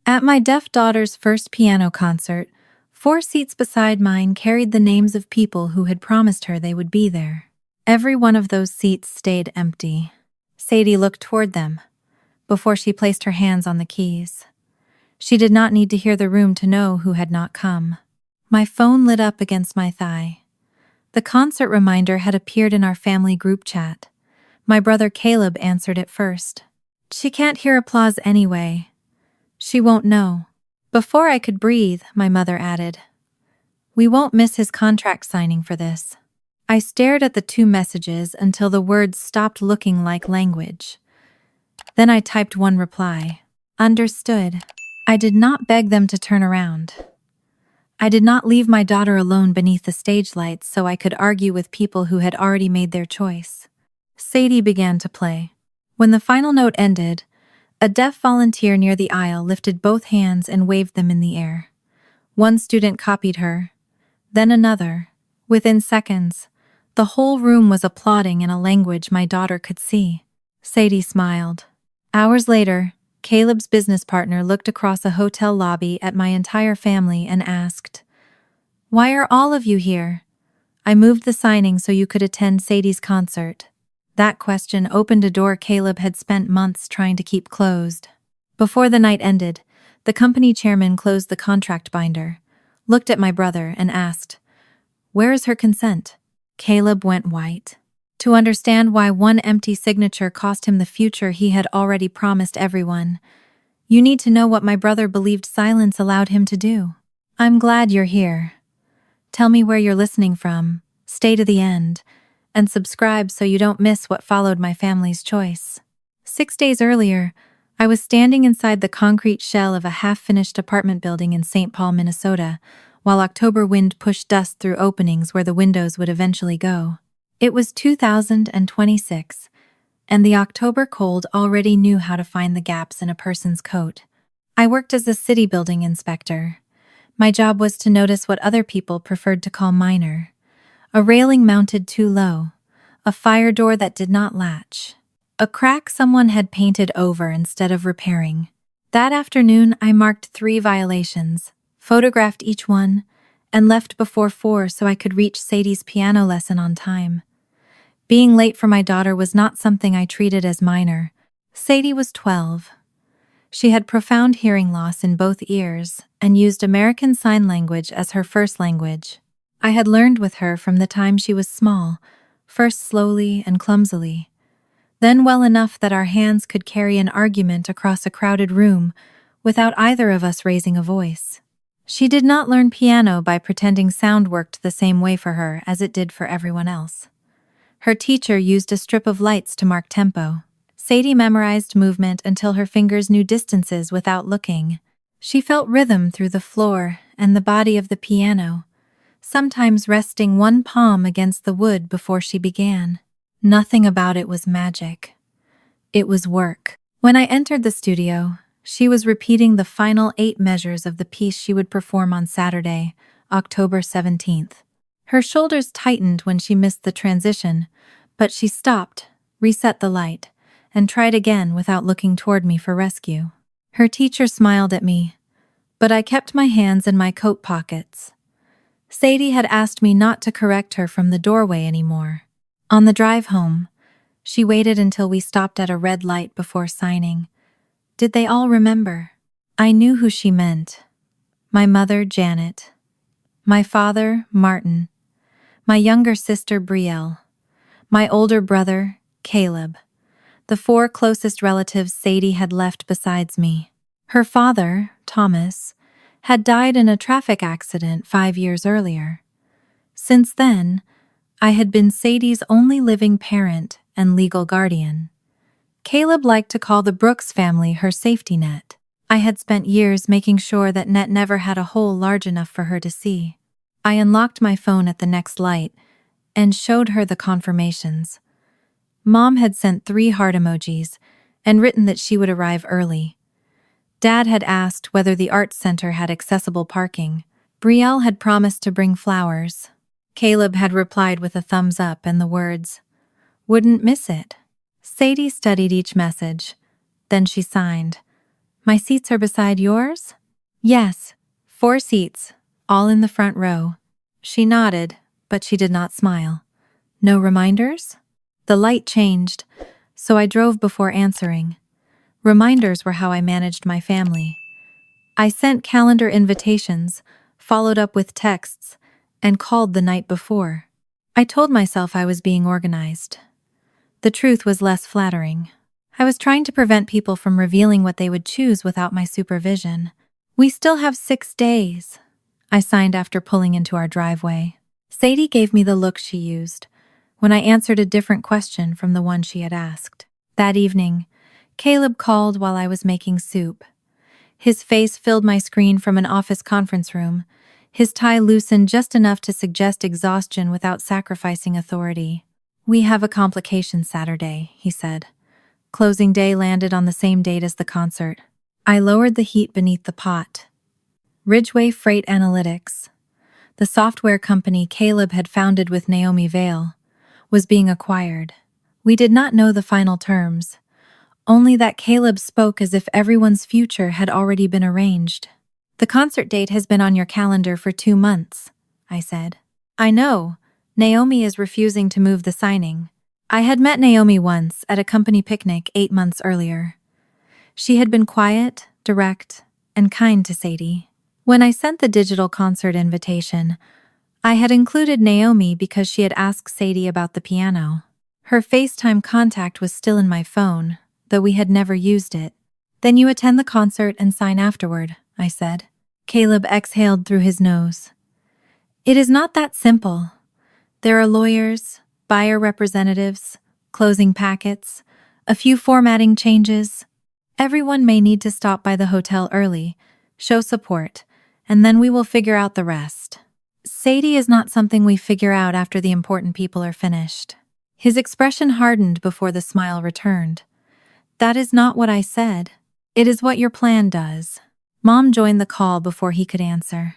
At my deaf daughter's first piano concert, 4 seats beside mine carried the names of people who had promised her they would be there. Every one of those seats stayed empty. Sadie looked toward them before she placed her hands on the keys. She did not need to hear the room to know who had not come. My phone lit up against my thigh. The concert reminder had appeared in our family group chat. My brother Caleb answered it first. "She can't hear applause anyway. She won't know." Before I could breathe, my mother added, "We won't miss his contract signing for this." I stared at the 2 messages until the words stopped looking like language. Then I typed one reply. Understood. I did not beg them to turn around. I did not leave my daughter alone beneath the stage lights so I could argue with people who had already made their choice. Sadie began to play. When the final note ended, a deaf volunteer near the aisle lifted both hands and waved them in the air. One student copied her, then another. Within seconds, the whole room was applauding in a language my daughter could see. Sadie smiled. Hours later, Caleb's business partner looked across a hotel lobby at my entire family and asked, "Why are all of you here? I moved the signing so you could attend Sadie's concert." That question opened a door Caleb had spent months trying to keep closed. Before the night ended, the company chairman closed the contract binder, looked at my brother, and asked, "Where is her consent?" Caleb went white. To understand why one empty signature cost him the future he had already promised everyone, you need to know what my brother believed silence allowed him to do. "I'm glad you're here. Tell me where you're listening from, stay to the end, and subscribe so you don't miss what followed my family's choice." 6 days earlier, I was standing inside the concrete shell of a half-finished apartment building in St. Paul, Minnesota, while October wind pushed dust through openings where the windows would eventually go. It was 2026, and the October cold already knew how to find the gaps in a person's coat. I worked as a city building inspector. My job was to notice what other people preferred to call minor: a railing mounted too low, a fire door that did not latch, a crack someone had painted over instead of repairing. That afternoon, I marked 3 violations, photographed each one, and left before 4 so I could reach Sadie's piano lesson on time. Being late for my daughter was not something I treated as minor. Sadie was 12. She had profound hearing loss in both ears and used American Sign Language as her first language. I had learned with her from the time she was small, first slowly and clumsily, then well enough that our hands could carry an argument across a crowded room without either of us raising a voice. She did not learn piano by pretending sound worked the same way for her as it did for everyone else. Her teacher used a strip of lights to mark tempo. Sadie memorized movement until her fingers knew distances without looking. She felt rhythm through the floor and the body of the piano, sometimes resting one palm against the wood before she began. Nothing about it was magic. It was work. When I entered the studio, she was repeating the final 8 measures of the piece she would perform on Saturday, October 17th. Her shoulders tightened when she missed the transition, but she stopped, reset the light, and tried again without looking toward me for rescue. Her teacher smiled at me, but I kept my hands in my coat pockets. Sadie had asked me not to correct her from the doorway anymore. On the drive home, she waited until we stopped at a red light before signing. Did they all remember? I knew who she meant. My mother, Janet. My father, Martin. My younger sister, Brielle. My older brother, Caleb. The 4 closest relatives Sadie had left besides me. Her father, Thomas, had died in a traffic accident 5 years earlier. Since then, I had been Sadie's only living parent and legal guardian. Caleb liked to call the Brooks family her safety net. I had spent years making sure that net never had a hole large enough for her to see. I unlocked my phone at the next light and showed her the confirmations. Mom had sent 3 heart emojis and written that she would arrive early. Dad had asked whether the arts center had accessible parking. Brielle had promised to bring flowers. Caleb had replied with a thumbs up and the words, "Wouldn't miss it." Sadie studied each message. Then she signed, My seats are beside yours? Yes, 4 seats, all in the front row. She nodded, but she did not smile. No reminders? The light changed, so I drove before answering. Reminders were how I managed my family. I sent calendar invitations, followed up with texts, and called the night before. I told myself I was being organized. The truth was less flattering. I was trying to prevent people from revealing what they would choose without my supervision. We still have 6 days, I signed after pulling into our driveway. Sadie gave me the look she used when I answered a different question from the one she had asked. That evening, Caleb called while I was making soup. His face filled my screen from an office conference room, his tie loosened just enough to suggest exhaustion without sacrificing authority. We have a complication Saturday, he said. Closing day landed on the same date as the concert. I lowered the heat beneath the pot. Ridgeway Freight Analytics, the software company Caleb had founded with Naomi Vale, was being acquired. We did not know the final terms, only that Caleb spoke as if everyone's future had already been arranged. The concert date has been on your calendar for 2 months, I said. I know. Naomi is refusing to move the signing. I had met Naomi once at a company picnic 8 months earlier. She had been quiet, direct, and kind to Sadie. When I sent the digital concert invitation, I had included Naomi because she had asked Sadie about the piano. Her FaceTime contact was still in my phone, though we had never used it. Then you attend the concert and sign afterward, I said. Caleb exhaled through his nose. It is not that simple. There are lawyers, buyer representatives, closing packets, a few formatting changes. Everyone may need to stop by the hotel early, show support, and then we will figure out the rest. Sadie is not something we figure out after the important people are finished. His expression hardened before the smile returned. That is not what I said. It is what your plan does. Mom joined the call before he could answer.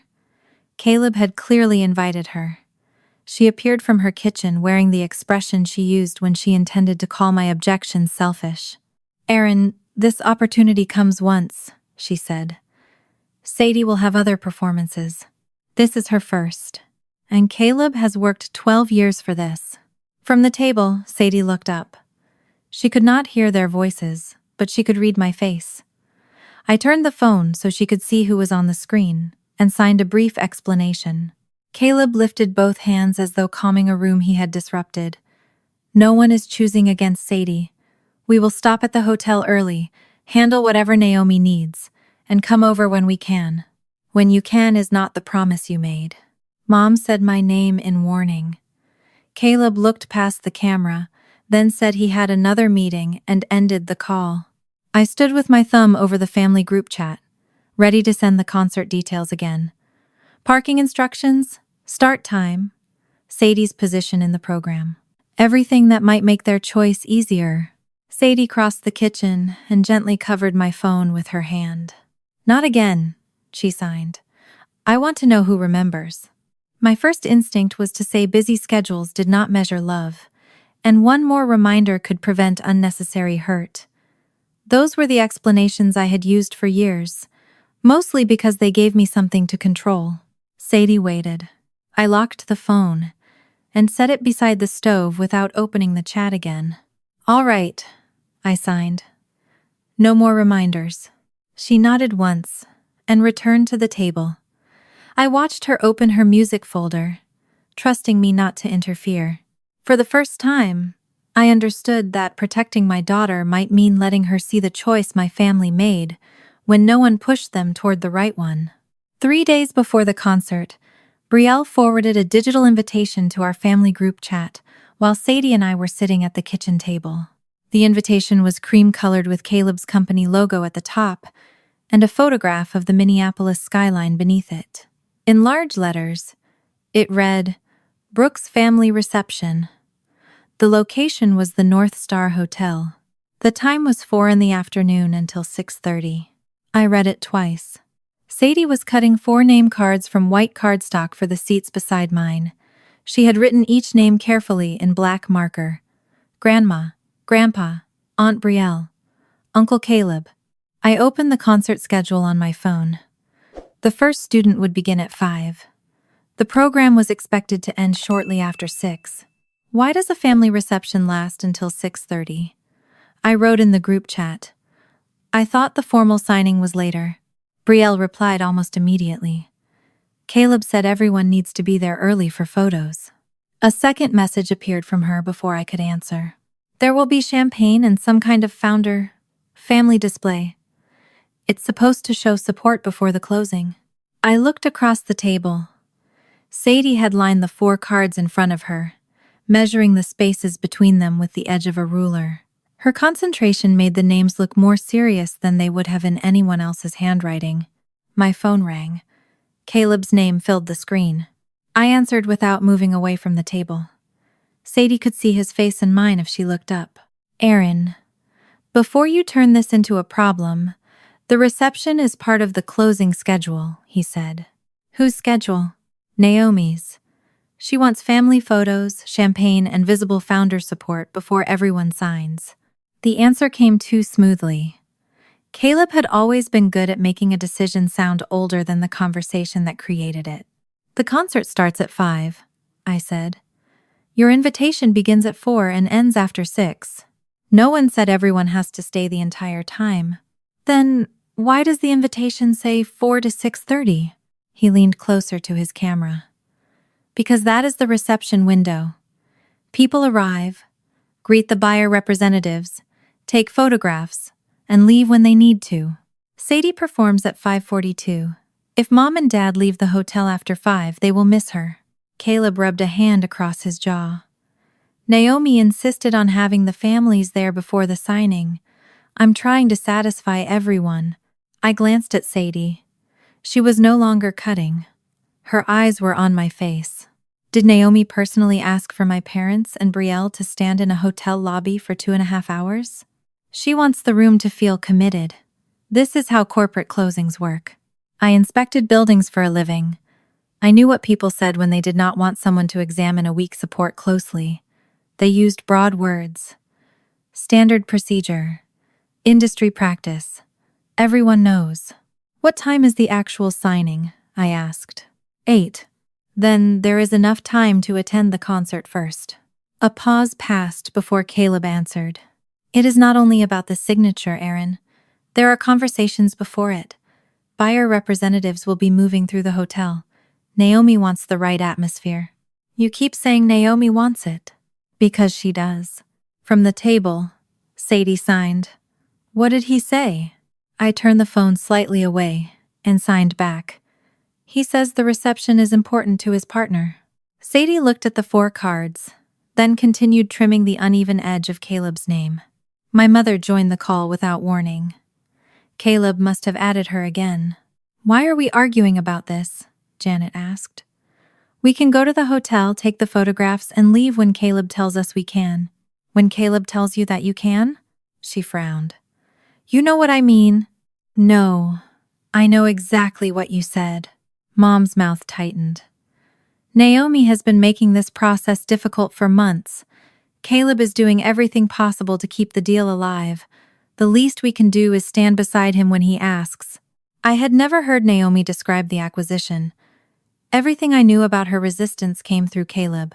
Caleb had clearly invited her. She appeared from her kitchen wearing the expression she used when she intended to call my objections selfish. Erin, this opportunity comes once, she said. Sadie will have other performances. This is her first. And Caleb has worked 12 years for this. From the table, Sadie looked up. She could not hear their voices, but she could read my face. I turned the phone so she could see who was on the screen, and signed a brief explanation. Caleb lifted both hands as though calming a room he had disrupted. No one is choosing against Sadie. We will stop at the hotel early, handle whatever Naomi needs, and come over when we can. When you can is not the promise you made. Mom said my name in warning. Caleb looked past the camera, then said he had another meeting and ended the call. I stood with my thumb over the family group chat, ready to send the concert details again. Parking instructions, start time, Sadie's position in the program. Everything that might make their choice easier. Sadie crossed the kitchen and gently covered my phone with her hand. Not again, she signed. I want to know who remembers. My first instinct was to say busy schedules did not measure love, and one more reminder could prevent unnecessary hurt. Those were the explanations I had used for years, mostly because they gave me something to control. Sadie waited. I locked the phone and set it beside the stove without opening the chat again. All right, I signed. No more reminders. She nodded once and returned to the table. I watched her open her music folder, trusting me not to interfere. For the first time, I understood that protecting my daughter might mean letting her see the choice my family made when no one pushed them toward the right one. 3 days before the concert, Brielle forwarded a digital invitation to our family group chat while Sadie and I were sitting at the kitchen table. The invitation was cream-colored with Caleb's company logo at the top and a photograph of the Minneapolis skyline beneath it. In large letters, it read, Brooks Family Reception. The location was the North Star Hotel. The time was 4 in the afternoon until 6:30. I read it twice. Sadie was cutting 4 name cards from white cardstock for the seats beside mine. She had written each name carefully in black marker. Grandma, Grandpa, Aunt Brielle, Uncle Caleb. I opened the concert schedule on my phone. The first student would begin at 5. The program was expected to end shortly after 6. Why does a family reception last until 6:30? I wrote in the group chat. I thought the formal signing was later. Brielle replied almost immediately. Caleb said everyone needs to be there early for photos. A second message appeared from her before I could answer. There will be champagne and some kind of family display. It's supposed to show support before the closing. I looked across the table. Sadie had lined the 4 cards in front of her, measuring the spaces between them with the edge of a ruler. Her concentration made the names look more serious than they would have in anyone else's handwriting. My phone rang. Caleb's name filled the screen. I answered without moving away from the table. Sadie could see his face and mine if she looked up. Erin, before you turn this into a problem, the reception is part of the closing schedule, he said. Whose schedule? Naomi's. She wants family photos, champagne, and visible founder support before everyone signs. The answer came too smoothly. Caleb had always been good at making a decision sound older than the conversation that created it. The concert starts at 5, I said. Your invitation begins at 4 and ends after 6. No one said everyone has to stay the entire time. Then, why does the invitation say 4 to 6:30? He leaned closer to his camera. Because that is the reception window. People arrive, greet the buyer representatives, take photographs, and leave when they need to. Sadie performs at 5:42. If Mom and Dad leave the hotel after 5, they will miss her. Caleb rubbed a hand across his jaw. Naomi insisted on having the families there before the signing. I'm trying to satisfy everyone. I glanced at Sadie. She was no longer cutting. Her eyes were on my face. Did Naomi personally ask for my parents and Brielle to stand in a hotel lobby for 2.5 hours? She wants the room to feel committed. This is how corporate closings work. I inspected buildings for a living. I knew what people said when they did not want someone to examine a weak support closely. They used broad words. Standard procedure. Industry practice. Everyone knows. What time is the actual signing? I asked. 8. Then there is enough time to attend the concert first. A pause passed before Caleb answered. It is not only about the signature, Erin. There are conversations before it. Buyer representatives will be moving through the hotel. Naomi wants the right atmosphere. You keep saying Naomi wants it. Because she does. From the table, Sadie signed. What did he say? I turned the phone slightly away and signed back. He says the reception is important to his partner. Sadie looked at the 4 cards, then continued trimming the uneven edge of Caleb's name. My mother joined the call without warning. Caleb must have added her again. Why are we arguing about this? Janet asked. We can go to the hotel, take the photographs, and leave when Caleb tells us we can. When Caleb tells you that you can? She frowned. You know what I mean? No, I know exactly what you said. Mom's mouth tightened. Naomi has been making this process difficult for months. Caleb is doing everything possible to keep the deal alive. The least we can do is stand beside him when he asks. I had never heard Naomi describe the acquisition. Everything I knew about her resistance came through Caleb,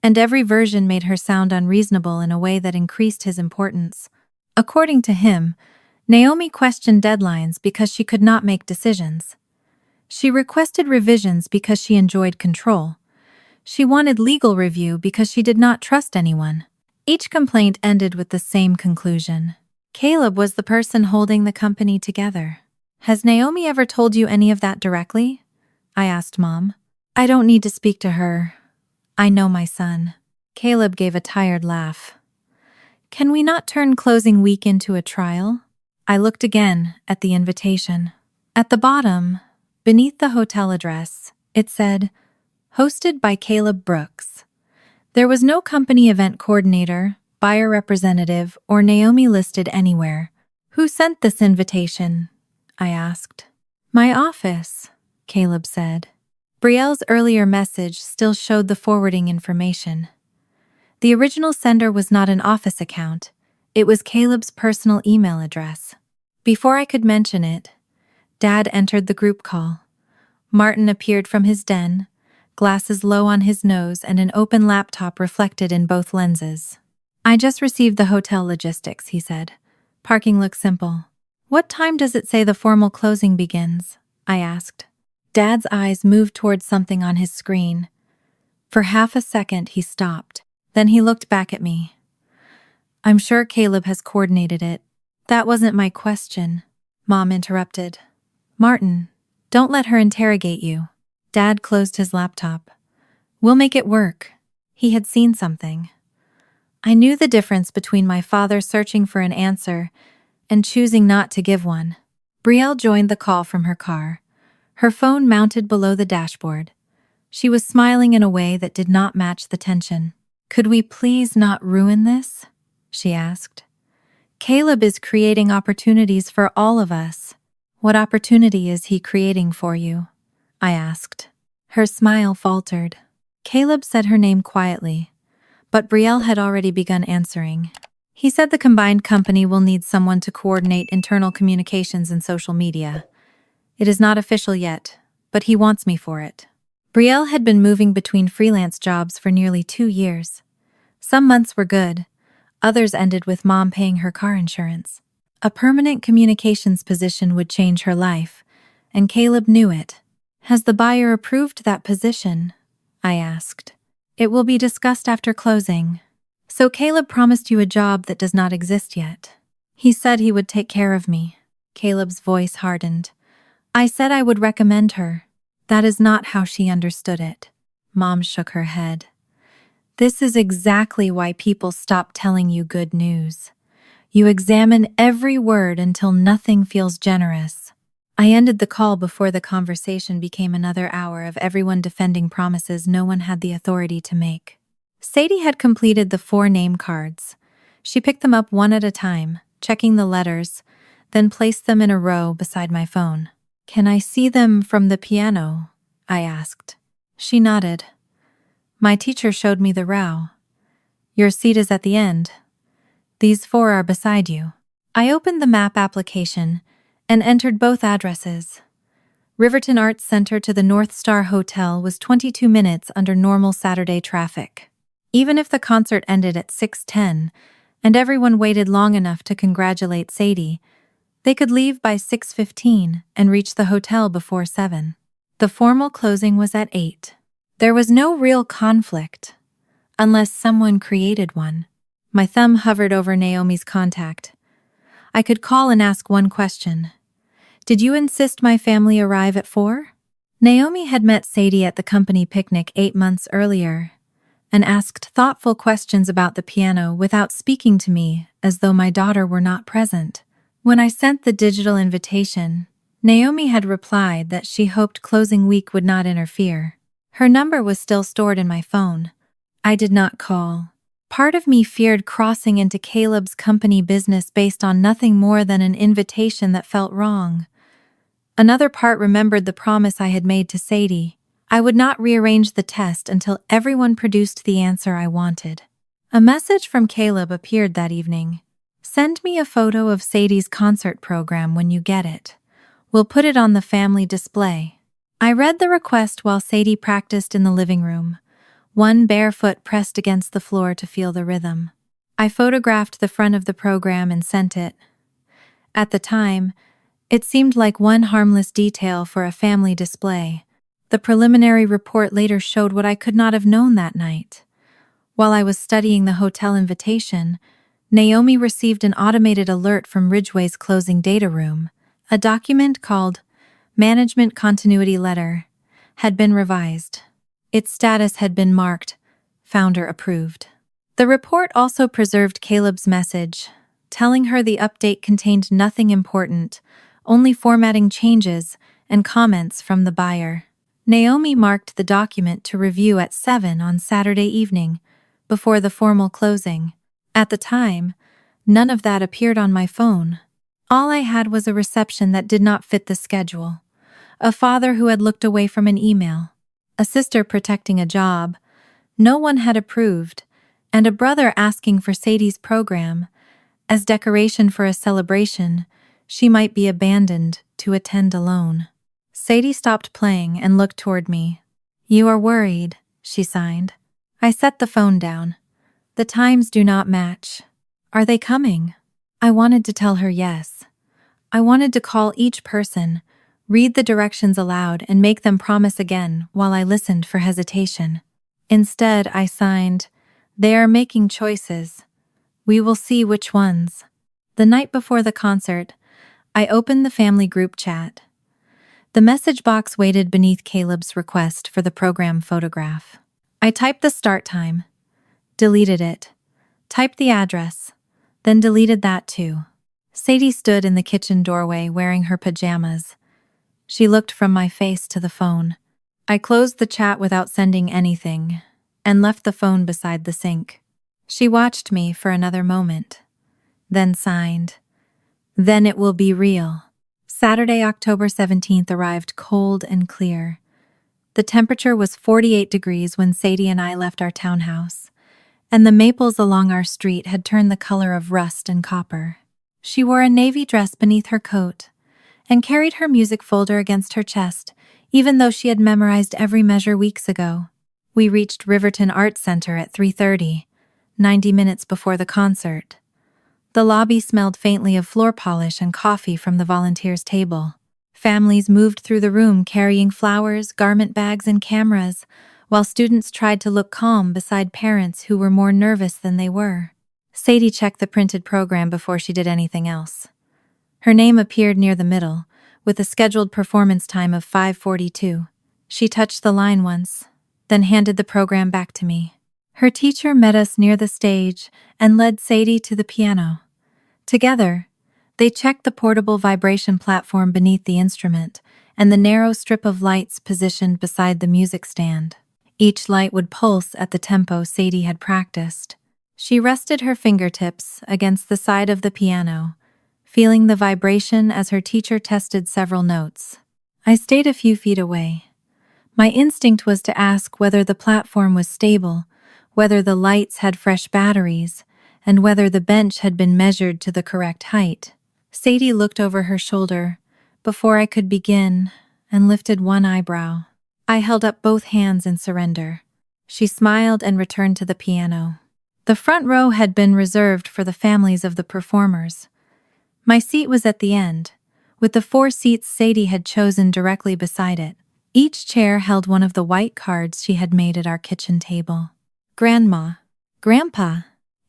and every version made her sound unreasonable in a way that increased his importance. According to him, Naomi questioned deadlines because she could not make decisions. She requested revisions because she enjoyed control. She wanted legal review because she did not trust anyone. Each complaint ended with the same conclusion. Caleb was the person holding the company together. Has Naomi ever told you any of that directly? I asked Mom. I don't need to speak to her. I know my son. Caleb gave a tired laugh. Can we not turn closing week into a trial? I looked again at the invitation. At the bottom, beneath the hotel address, it said, hosted by Caleb Brooks. There was no company event coordinator, buyer representative, or Naomi listed anywhere. Who sent this invitation? I asked. My office, Caleb said. Brielle's earlier message still showed the forwarding information. The original sender was not an office account. It was Caleb's personal email address. Before I could mention it, Dad entered the group call. Martin appeared from his den, glasses low on his nose and an open laptop reflected in both lenses. "I just received the hotel logistics," he said. "Parking looks simple." "What time does it say the formal closing begins?" I asked. Dad's eyes moved towards something on his screen. For half a second, he stopped. Then he looked back at me. "I'm sure Caleb has coordinated it." "That wasn't my question," Mom interrupted. "Martin, don't let her interrogate you." Dad closed his laptop. "We'll make it work." He had seen something. I knew the difference between my father searching for an answer and choosing not to give one. Brielle joined the call from her car, her phone mounted below the dashboard. She was smiling in a way that did not match the tension. "Could we please not ruin this?" she asked. "Caleb is creating opportunities for all of us." "What opportunity is he creating for you?" I asked. Her smile faltered. Caleb said her name quietly, but Brielle had already begun answering. "He said the combined company will need someone to coordinate internal communications and social media. It is not official yet, but he wants me for it." Brielle had been moving between freelance jobs for nearly 2 years. Some months were good, others ended with Mom paying her car insurance. A permanent communications position would change her life, and Caleb knew it. "Has the buyer approved that position?" I asked. "It will be discussed after closing." "So Caleb promised you a job that does not exist yet." "He said he would take care of me." Caleb's voice hardened. "I said I would recommend her." "That is not how she understood it." Mom shook her head. "This is exactly why people stop telling you good news. You examine every word until nothing feels generous." I ended the call before the conversation became another hour of everyone defending promises no one had the authority to make. Sadie had completed the 4 name cards. She picked them up one at a time, checking the letters, then placed them in a row beside my phone. "Can I see them from the piano?" I asked. She nodded. "My teacher showed me the row. Your seat is at the end. These 4 are beside you." I opened the map application and entered both addresses. Riverton Arts Center to the North Star Hotel was 22 minutes under normal Saturday traffic. Even if the concert ended at 6:10 and everyone waited long enough to congratulate Sadie, they could leave by 6:15 and reach the hotel before 7. The formal closing was at 8. There was no real conflict, unless someone created one. My thumb hovered over Naomi's contact. I could call and ask one question. "Did you insist my family arrive at 4? Naomi had met Sadie at the company picnic 8 months earlier and asked thoughtful questions about the piano without speaking to me as though my daughter were not present. When I sent the digital invitation, Naomi had replied that she hoped closing week would not interfere. Her number was still stored in my phone. I did not call. Part of me feared crossing into Caleb's company business based on nothing more than an invitation that felt wrong. Another part remembered the promise I had made to Sadie. I would not rearrange the test until everyone produced the answer I wanted. A message from Caleb appeared that evening. "Send me a photo of Sadie's concert program when you get it. We'll put it on the family display." I read the request while Sadie practiced in the living room, one bare foot pressed against the floor to feel the rhythm. I photographed the front of the program and sent it. At the time, it seemed like one harmless detail for a family display. The preliminary report later showed what I could not have known that night. While I was studying the hotel invitation, Naomi received an automated alert from Ridgeway's closing data room. A document called Management Continuity Letter had been revised. Its status had been marked Founder Approved. The report also preserved Caleb's message, telling her the update contained nothing important, only formatting changes and comments from the buyer. Naomi marked the document to review at 7 on Saturday evening, before the formal closing. At the time, none of that appeared on my phone. All I had was a reception that did not fit the schedule, a father who had looked away from an email, a sister protecting a job no one had approved, and a brother asking for Sadie's program as decoration for a celebration She might be abandoned to attend alone. Sadie stopped playing and looked toward me. "You are worried," she signed. I set the phone down. "The times do not match." "Are they coming?" I wanted to tell her yes. I wanted to call each person, read the directions aloud, and make them promise again while I listened for hesitation. Instead, I signed, "They are making choices. We will see which ones." The night before the concert, I opened the family group chat. The message box waited beneath Caleb's request for the program photograph. I typed the start time, deleted it, typed the address, then deleted that too. Sadie stood in the kitchen doorway wearing her pajamas. She looked from my face to the phone. I closed the chat without sending anything and left the phone beside the sink. She watched me for another moment, then signed, "Then it will be real." Saturday, October 17th arrived cold and clear. The temperature was 48 degrees when Sadie and I left our townhouse, and the maples along our street had turned the color of rust and copper. She wore a navy dress beneath her coat and carried her music folder against her chest, even though she had memorized every measure weeks ago. We reached Riverton Arts Center at 3:30, 90 minutes before the concert. The lobby smelled faintly of floor polish and coffee from the volunteers' table. Families moved through the room carrying flowers, garment bags, and cameras, while students tried to look calm beside parents who were more nervous than they were. Sadie checked the printed program before she did anything else. Her name appeared near the middle, with a scheduled performance time of 5:42. She touched the line once, then handed the program back to me. Her teacher met us near the stage and led Sadie to the piano. Together, they checked the portable vibration platform beneath the instrument and the narrow strip of lights positioned beside the music stand. Each light would pulse at the tempo Sadie had practiced. She rested her fingertips against the side of the piano, feeling the vibration as her teacher tested several notes. I stayed a few feet away. My instinct was to ask whether the platform was stable, whether the lights had fresh batteries, and whether the bench had been measured to the correct height. Sadie looked over her shoulder before I could begin and lifted one eyebrow. I held up both hands in surrender. She smiled and returned to the piano. The front row had been reserved for the families of the performers. My seat was at the end, with the 4 seats Sadie had chosen directly beside it. Each chair held one of the white cards she had made at our kitchen table. Grandma, Grandpa,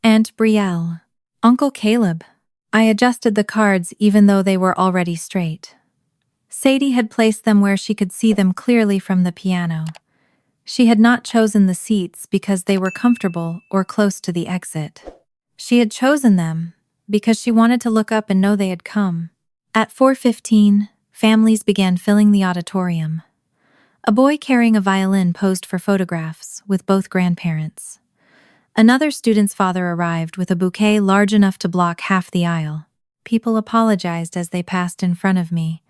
Aunt Brielle, Uncle Caleb. I adjusted the cards even though they were already straight. Sadie had placed them where she could see them clearly from the piano. She had not chosen the seats because they were comfortable or close to the exit. She had chosen them because she wanted to look up and know they had come. At 4:15, families began filling the auditorium. A boy carrying a violin posed for photographs with both grandparents. Another student's father arrived with a bouquet large enough to block half the aisle. People apologized as they passed in front of me,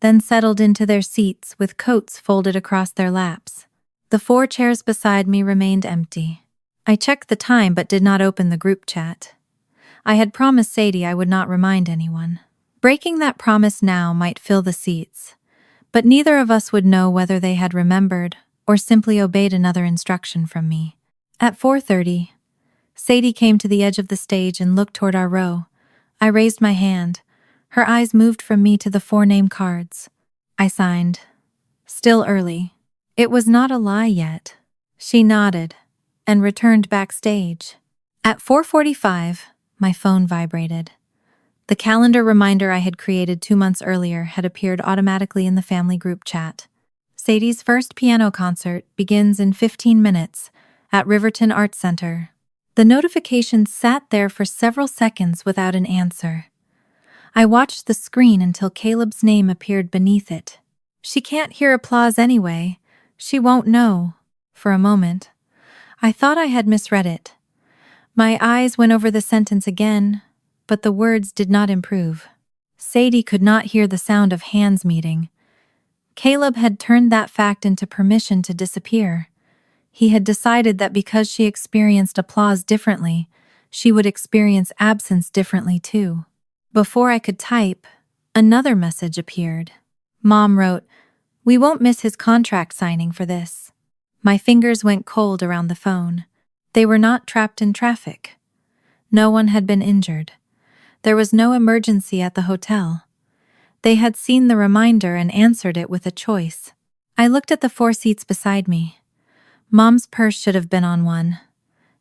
then settled into their seats with coats folded across their laps. The 4 chairs beside me remained empty. I checked the time but did not open the group chat. I had promised Sadie I would not remind anyone. Breaking that promise now might fill the seats, but neither of us would know whether they had remembered or simply obeyed another instruction from me. At 4:30, Sadie came to the edge of the stage and looked toward our row. I raised my hand. Her eyes moved from me to the 4 name cards. I signed. Still early. It was not a lie yet. She nodded and returned backstage. At 4:45, my phone vibrated. The calendar reminder I had created 2 months earlier had appeared automatically in the family group chat. Sadie's first piano concert begins in 15 minutes at Riverton Arts Center. The notification sat there for several seconds without an answer. I watched the screen until Caleb's name appeared beneath it. She can't hear applause anyway. She won't know. For a moment, I thought I had misread it. My eyes went over the sentence again, but the words did not improve. Sadie could not hear the sound of hands meeting. Caleb had turned that fact into permission to disappear. He had decided that because she experienced applause differently, she would experience absence differently too. Before I could type, Another message appeared. Mom wrote, "We won't miss his contract signing for this." My fingers went cold around the phone. They were not trapped in traffic. No one had been injured. There was no emergency at the hotel. They had seen the reminder and answered it with a choice. I looked at the 4 seats beside me. Mom's purse should have been on one.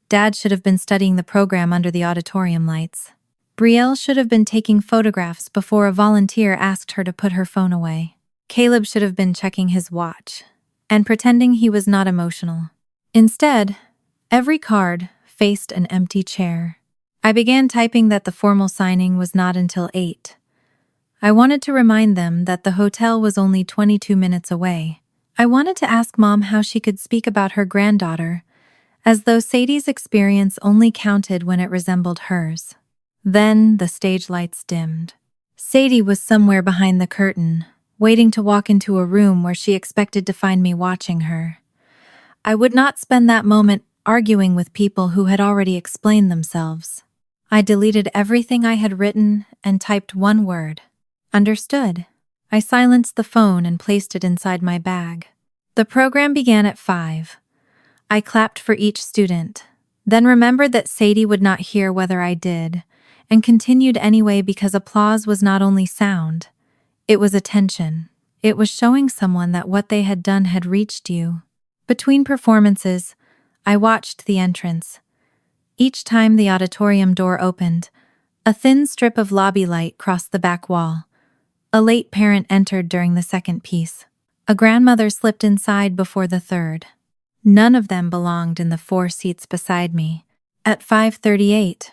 Dad should have been studying the program under the auditorium lights. Brielle should have been taking photographs before a volunteer asked her to put her phone away. Caleb should have been checking his watch and pretending he was not emotional. Instead, every card faced an empty chair. I began typing that the formal signing was not until 8. I wanted to remind them that the hotel was only 22 minutes away. I wanted to ask Mom how she could speak about her granddaughter, as though Sadie's experience only counted when it resembled hers. Then the stage lights dimmed. Sadie was somewhere behind the curtain, waiting to walk into a room where she expected to find me watching her. I would not spend that moment arguing with people who had already explained themselves. I deleted everything I had written and typed one word. Understood. I silenced the phone and placed it inside my bag. The program began at 5. I clapped for each student, then remembered that Sadie would not hear whether I did, and continued anyway because applause was not only sound, it was attention. It was showing someone that what they had done had reached you. Between performances, I watched the entrance. Each time the auditorium door opened, a thin strip of lobby light crossed the back wall. A late parent entered during the second piece. A grandmother slipped inside before the third. None of them belonged in the 4 seats beside me. At 5:38,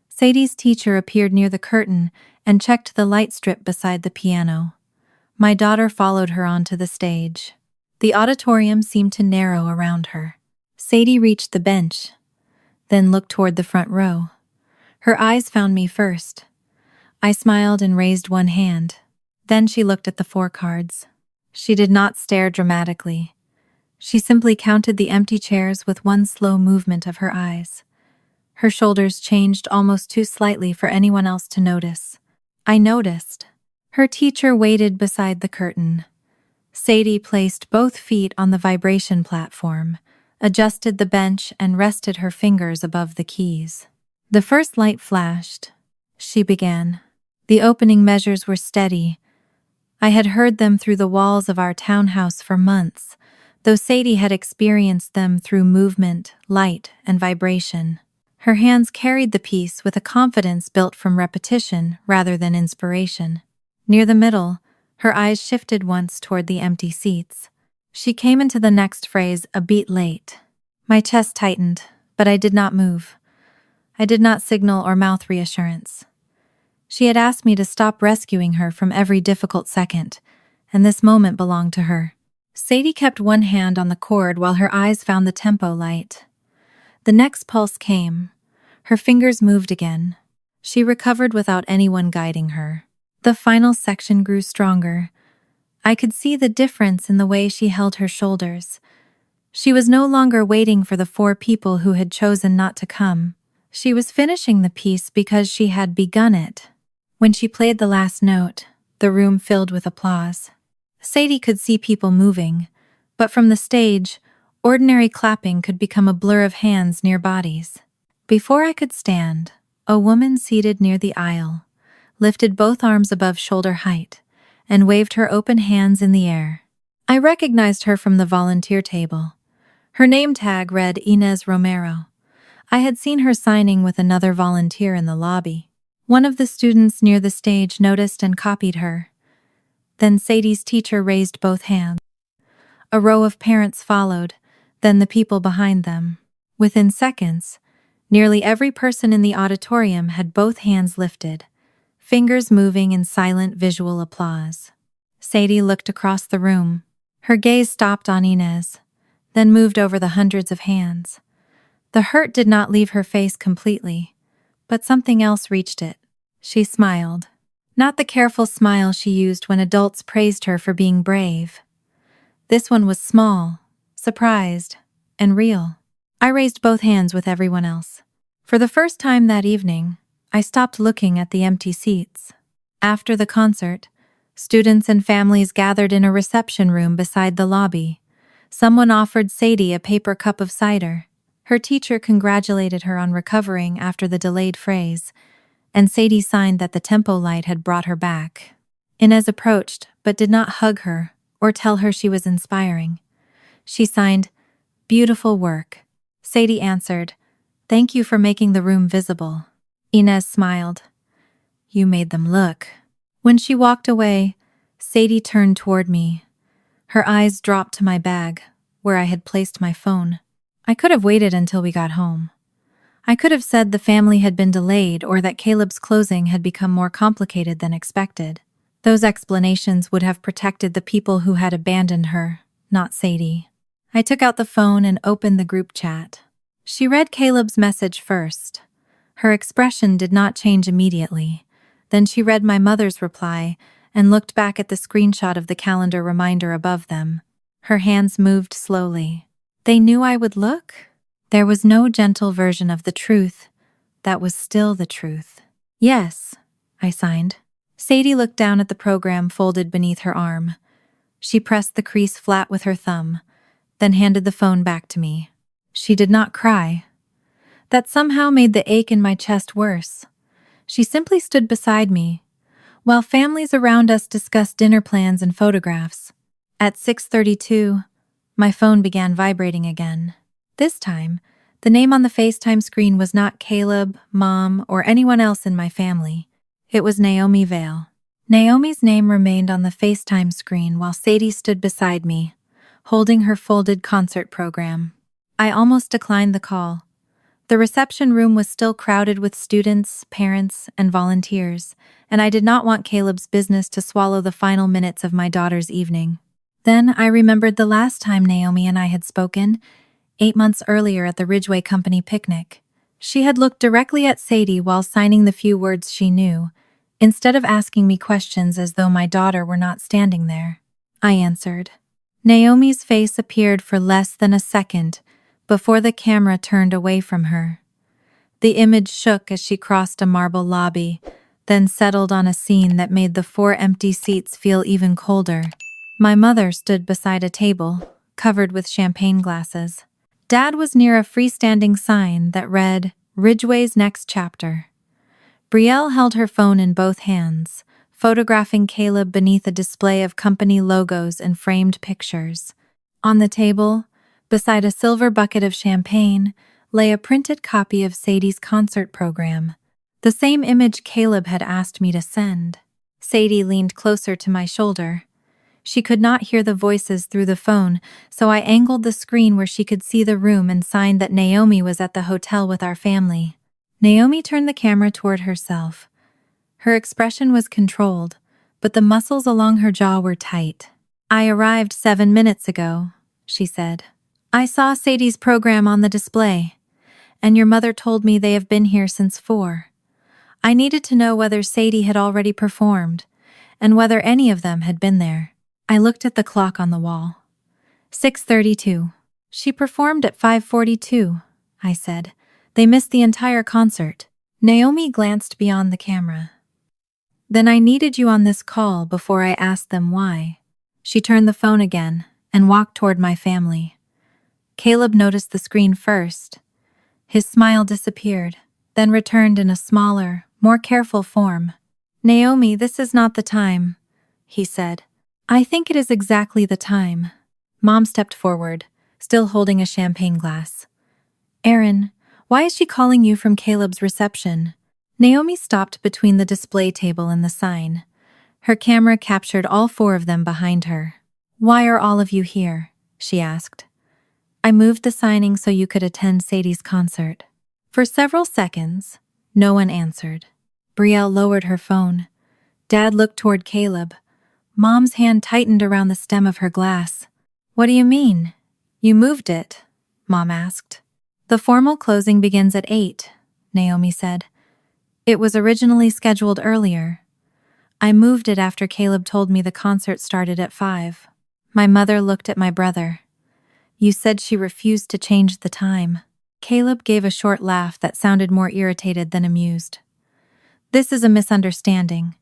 Sadie's teacher appeared near the curtain and checked the light strip beside the piano. My daughter followed her onto the stage. The auditorium seemed to narrow around her. Sadie reached the bench, then looked toward the front row. Her eyes found me first. I smiled and raised one hand. Then she looked at the 4 cards. She did not stare dramatically. She simply counted the empty chairs with one slow movement of her eyes. Her shoulders changed almost too slightly for anyone else to notice. I noticed. Her teacher waited beside the curtain. Sadie placed both feet on the vibration platform, adjusted the bench, and rested her fingers above the keys. The first light flashed. She began. The opening measures were steady. I had heard them through the walls of our townhouse for months, though Sadie had experienced them through movement, light, and vibration. Her hands carried the piece with a confidence built from repetition rather than inspiration. Near the middle, her eyes shifted once toward the empty seats. She came into the next phrase a beat late. My chest tightened, but I did not move. I did not signal or mouth reassurance. She had asked me to stop rescuing her from every difficult second, and this moment belonged to her. Sadie kept one hand on the cord while her eyes found the tempo light. The next pulse came. Her fingers moved again. She recovered without anyone guiding her. The final section grew stronger. I could see the difference in the way she held her shoulders. She was no longer waiting for the 4 people who had chosen not to come. She was finishing the piece because she had begun it. When she played the last note, the room filled with applause. Sadie could see people moving, but from the stage, ordinary clapping could become a blur of hands near bodies. Before I could stand, a woman seated near the aisle lifted both arms above shoulder height and waved her open hands in the air. I recognized her from the volunteer table. Her name tag read Inez Romero. I had seen her signing with another volunteer in the lobby. One of the students near the stage noticed and copied her. Then Sadie's teacher raised both hands. A row of parents followed, then the people behind them. Within seconds, nearly every person in the auditorium had both hands lifted, fingers moving in silent visual applause. Sadie looked across the room. Her gaze stopped on Inez, then moved over the hundreds of hands. The hurt did not leave her face completely, but something else reached it. She smiled. Not the careful smile she used when adults praised her for being brave. This one was small, surprised, and real. I raised both hands with everyone else. For the first time that evening, I stopped looking at the empty seats. After the concert, students and families gathered in a reception room beside the lobby. Someone offered Sadie a paper cup of cider. Her teacher congratulated her on recovering after the delayed phrase, and Sadie signed that the tempo light had brought her back. Inez approached, but did not hug her or tell her she was inspiring. She signed, "Beautiful work." Sadie answered, "Thank you for making the room visible." Inez smiled. "You made them look." When she walked away, Sadie turned toward me. Her eyes dropped to my bag, where I had placed my phone. I could have waited until we got home. I could have said the family had been delayed or that Caleb's closing had become more complicated than expected. Those explanations would have protected the people who had abandoned her, not Sadie. I took out the phone and opened the group chat. She read Caleb's message first. Her expression did not change immediately. Then she read my mother's reply and looked back at the screenshot of the calendar reminder above them. Her hands moved slowly. They knew I would look? There was no gentle version of the truth. That was still the truth. "Yes," I signed. Sadie looked down at the program folded beneath her arm. She pressed the crease flat with her thumb, then handed the phone back to me. She did not cry. That somehow made the ache in my chest worse. She simply stood beside me, while families around us discussed dinner plans and photographs. At 6:32, my phone began vibrating again. This time, the name on the FaceTime screen was not Caleb, Mom, or anyone else in my family. It was Naomi Vale. Naomi's name remained on the FaceTime screen while Sadie stood beside me, holding her folded concert program. I almost declined the call. The reception room was still crowded with students, parents, and volunteers, and I did not want Caleb's business to swallow the final minutes of my daughter's evening. Then I remembered the last time Naomi and I had spoken, 8 months earlier at the Ridgeway Company picnic. She had looked directly at Sadie while signing the few words she knew, instead of asking me questions as though my daughter were not standing there. I answered. Naomi's face appeared for less than a second before the camera turned away from her. The image shook as she crossed a marble lobby, then settled on a scene that made the 4 empty seats feel even colder. My mother stood beside a table, covered with champagne glasses. Dad was near a freestanding sign that read, "Ridgeway's Next Chapter." Brielle held her phone in both hands, photographing Caleb beneath a display of company logos and framed pictures. On the table, beside a silver bucket of champagne, lay a printed copy of Sadie's concert program, the same image Caleb had asked me to send. Sadie leaned closer to my shoulder. She could not hear the voices through the phone, so I angled the screen where she could see the room and signed that Naomi was at the hotel with our family. Naomi turned the camera toward herself. Her expression was controlled, but the muscles along her jaw were tight. "I arrived 7 minutes ago," she said. "I saw Sadie's program on the display, and your mother told me they have been here since 4. I needed to know whether Sadie had already performed, and whether any of them had been there." I looked at the clock on the wall. 6:32. "She performed at 5:42, I said. "They missed the entire concert." Naomi glanced beyond the camera. "Then I needed you on this call before I asked them why." She turned the phone again and walked toward my family. Caleb noticed the screen first. His smile disappeared, then returned in a smaller, more careful form. "Naomi, this is not the time," he said. "I think it is exactly the time." Mom stepped forward, still holding a champagne glass. "Erin, why is she calling you from Caleb's reception?" Naomi stopped between the display table and the sign. Her camera captured all 4 of them behind her. "Why are all of you here?" she asked. "I moved the signing so you could attend Sadie's concert." For several seconds, no one answered. Brielle lowered her phone. Dad looked toward Caleb. Mom's hand tightened around the stem of her glass. "What do you mean? You moved it?" Mom asked. "The formal closing begins at 8, Naomi said. "It was originally scheduled earlier. I moved it after Caleb told me the concert started at 5. My mother looked at my brother. "You said she refused to change the time." Caleb gave a short laugh that sounded more irritated than amused. "This is a misunderstanding.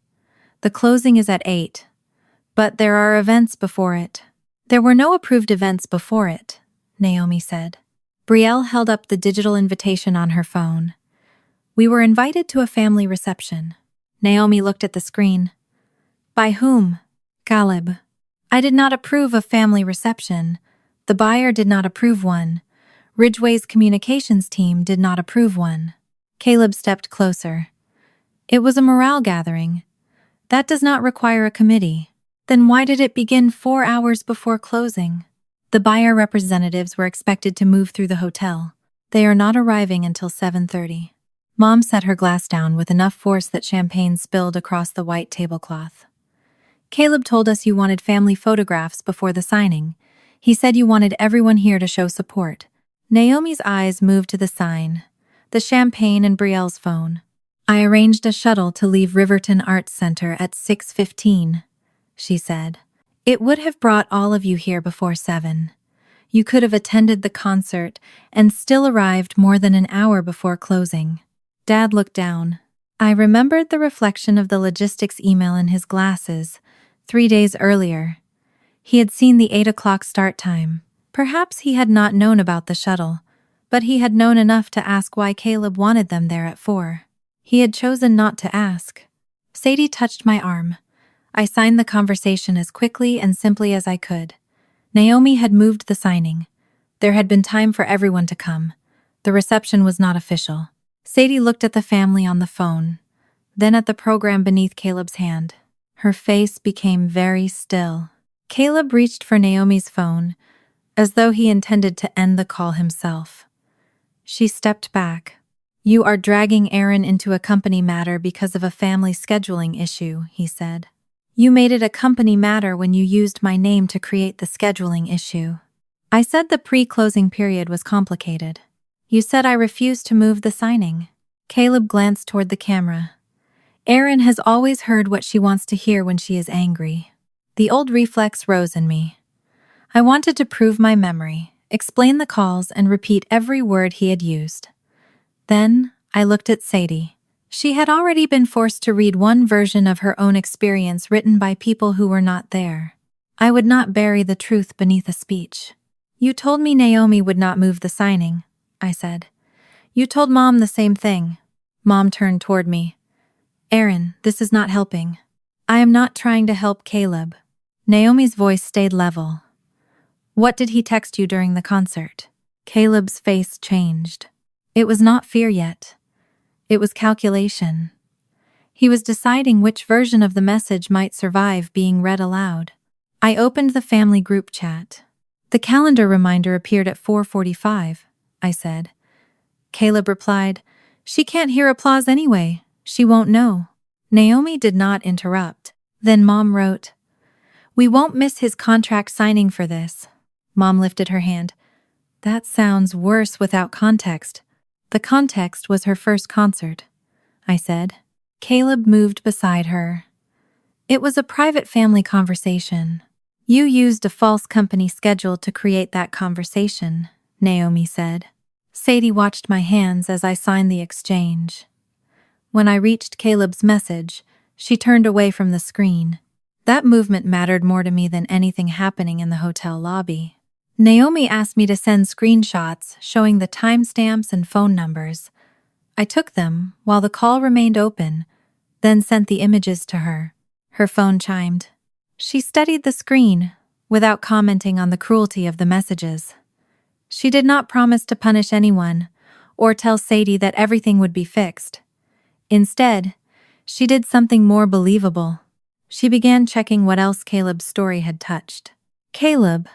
The closing is at 8, but there are events before it. There were no approved events before it, Naomi said. Brielle held up the digital invitation on her phone. We were invited to a family reception. Naomi looked at the screen. By whom? Caleb. I did not approve of family reception. The buyer did not approve one. Ridgeway's communications team did not approve one. Caleb stepped closer. It was a morale gathering. That does not require a committee. Then why did it begin 4 hours before closing? The buyer representatives were expected to move through the hotel. They are not arriving until 7:30. Mom set her glass down with enough force that champagne spilled across the white tablecloth. Caleb told us you wanted family photographs before the signing. He said you wanted everyone here to show support. Naomi's eyes moved to the sign, the champagne and Brielle's phone. I arranged a shuttle to leave Riverton Arts Center at 6:15, she said. It would have brought all of you here before 7. You could have attended the concert and still arrived more than an hour before closing. Dad looked down. I remembered the reflection of the logistics email in his glasses 3 days earlier. He had seen the 8 o'clock start time. Perhaps he had not known about the shuttle, but he had known enough to ask why Caleb wanted them there at 4. He had chosen not to ask. Sadie touched my arm. I signed the conversation as quickly and simply as I could. Naomi had moved the signing. There had been time for everyone to come. The reception was not official. Sadie looked at the family on the phone, then at the program beneath Caleb's hand. Her face became very still. Caleb reached for Naomi's phone, as though he intended to end the call himself. She stepped back. You are dragging Erin into a company matter because of a family scheduling issue, he said. You made it a company matter when you used my name to create the scheduling issue. I said the pre-closing period was complicated. You said I refused to move the signing. Caleb glanced toward the camera. Erin has always heard what she wants to hear when she is angry. The old reflex rose in me. I wanted to prove my memory, explain the calls, and repeat every word he had used. Then I looked at Sadie. She had already been forced to read one version of her own experience written by people who were not there. I would not bury the truth beneath a speech. You told me Naomi would not move the signing, I said. You told Mom the same thing. Mom turned toward me. Erin, this is not helping. I am not trying to help Caleb. Naomi's voice stayed level. What did he text you during the concert? Caleb's face changed. It was not fear yet. It was calculation. He was deciding which version of the message might survive being read aloud. I opened the family group chat. The calendar reminder appeared at 4:45, I said. Caleb replied, She can't hear applause anyway. She won't know. Naomi did not interrupt. Then Mom wrote, We won't miss his contract signing for this. Mom lifted her hand. That sounds worse without context. The context was her first concert, I said. Caleb moved beside her. It was a private family conversation. You used a false company schedule to create that conversation, Naomi said. Sadie watched my hands as I signed the exchange. When I reached Caleb's message, she turned away from the screen. That movement mattered more to me than anything happening in the hotel lobby. Naomi asked me to send screenshots showing the timestamps and phone numbers. I took them while the call remained open, then sent the images to her. Her phone chimed. She studied the screen without commenting on the cruelty of the messages. She did not promise to punish anyone or tell Sadie that everything would be fixed. Instead, she did something more believable. She began checking what else Caleb's story had touched. Caleb,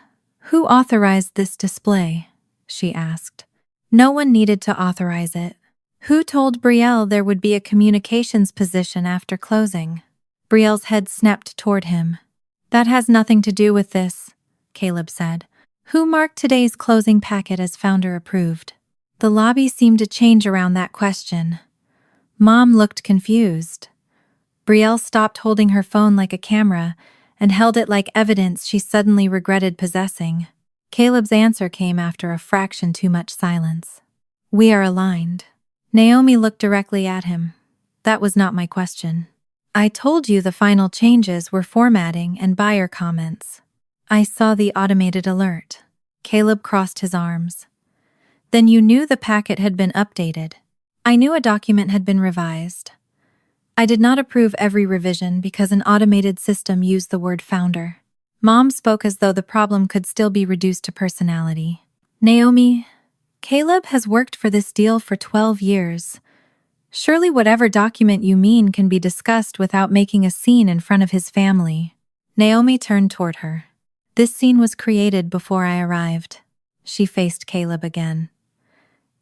who authorized this display? She asked. No one needed to authorize it. Who told Brielle there would be a communications position after closing? Brielle's head snapped toward him. That has nothing to do with this, Caleb said. Who marked today's closing packet as founder approved? The lobby seemed to change around that question. Mom looked confused. Brielle stopped holding her phone like a camera and held it like evidence she suddenly regretted possessing. Caleb's answer came after a fraction too much silence. We are aligned. Naomi looked directly at him. That was not my question. I told you the final changes were formatting and buyer comments. I saw the automated alert. Caleb crossed his arms. Then you knew the packet had been updated. I knew a document had been revised. I did not approve every revision because an automated system used the word founder. Mom spoke as though the problem could still be reduced to personality. Naomi, Caleb has worked for this deal for 12 years. Surely whatever document you mean can be discussed without making a scene in front of his family. Naomi turned toward her. This scene was created before I arrived. She faced Caleb again.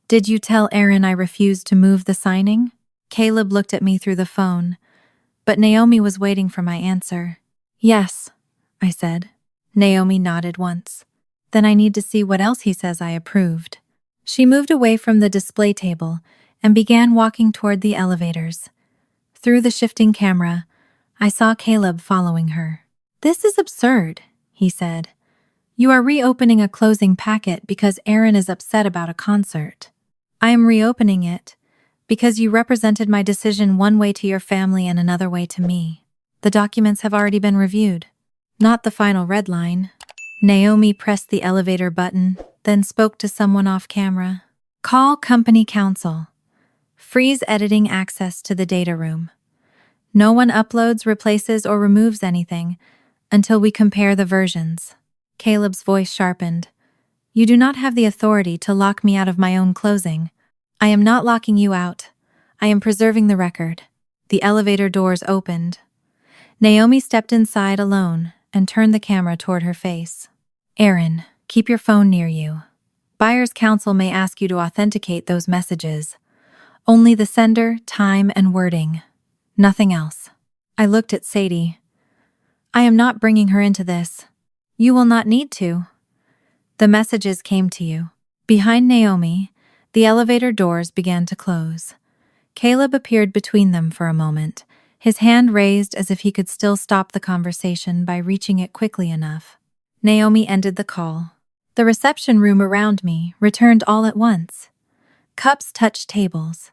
Did you tell Erin I refused to move the signing? Caleb looked at me through the phone, but Naomi was waiting for my answer. Yes, I said. Naomi nodded once. Then I need to see what else he says I approved. She moved away from the display table and began walking toward the elevators. Through the shifting camera, I saw Caleb following her. This is absurd, he said. You are reopening a closing packet because Erin is upset about a concert. I am reopening it because you represented my decision one way to your family and another way to me. The documents have already been reviewed. Not the final red line. Naomi pressed the elevator button, then spoke to someone off camera. Call company counsel. Freeze editing access to the data room. No one uploads, replaces, or removes anything until we compare the versions. Caleb's voice sharpened. You do not have the authority to lock me out of my own closing. I am not locking you out. I am preserving the record. The elevator doors opened. Naomi stepped inside alone and turned the camera toward her face. Erin, keep your phone near you. Buyer's counsel may ask you to authenticate those messages. Only the sender, time, and wording. Nothing else. I looked at Sadie. I am not bringing her into this. You will not need to. The messages came to you. Behind Naomi, the elevator doors began to close. Caleb appeared between them for a moment, his hand raised as if he could still stop the conversation by reaching it quickly enough. Naomi ended the call. The reception room around me returned all at once. Cups touched tables.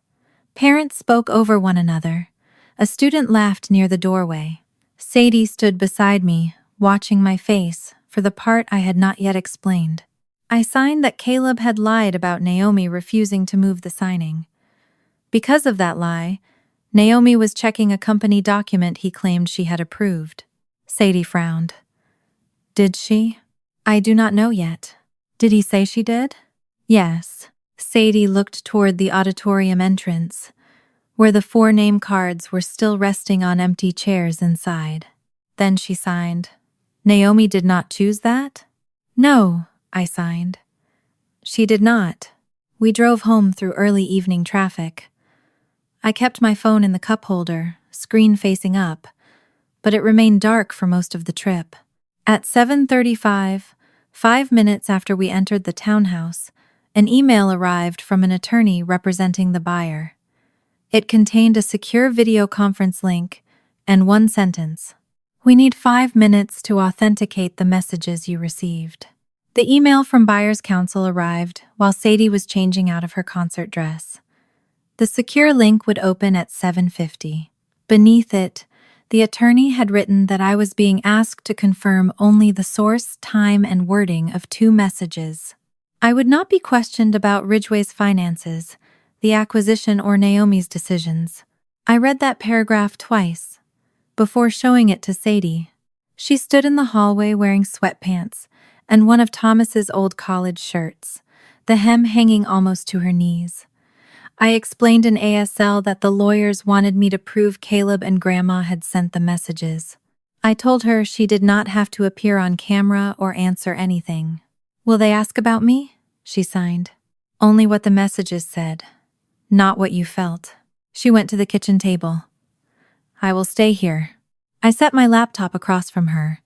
Parents spoke over one another. A student laughed near the doorway. Sadie stood beside me, watching my face for the part I had not yet explained. I signed that Caleb had lied about Naomi refusing to move the signing. Because of that lie, Naomi was checking a company document he claimed she had approved. Sadie frowned. Did she? I do not know yet. Did he say she did? Yes. Sadie looked toward the auditorium entrance, where the 4 name cards were still resting on empty chairs inside. Then she signed. Naomi did not choose that? No, I signed. She did not. We drove home through early evening traffic. I kept my phone in the cup holder, screen facing up, but it remained dark for most of the trip. At 7:35, 5 minutes after we entered the townhouse, an email arrived from an attorney representing the buyer. It contained a secure video conference link and one sentence. We need 5 minutes to authenticate the messages you received. The email from buyer's counsel arrived while Sadie was changing out of her concert dress. The secure link would open at 7:50. Beneath it, the attorney had written that I was being asked to confirm only the source, time, and wording of 2 messages. I would not be questioned about Ridgeway's finances, the acquisition, or Naomi's decisions. I read that paragraph twice, before showing it to Sadie. She stood in the hallway wearing sweatpants and one of Thomas's old college shirts, the hem hanging almost to her knees. I explained in ASL that the lawyers wanted me to prove Caleb and Grandma had sent the messages. I told her she did not have to appear on camera or answer anything. Will they ask about me? She signed. Only what the messages said, not what you felt. She went to the kitchen table. I will stay here. I set my laptop across from her.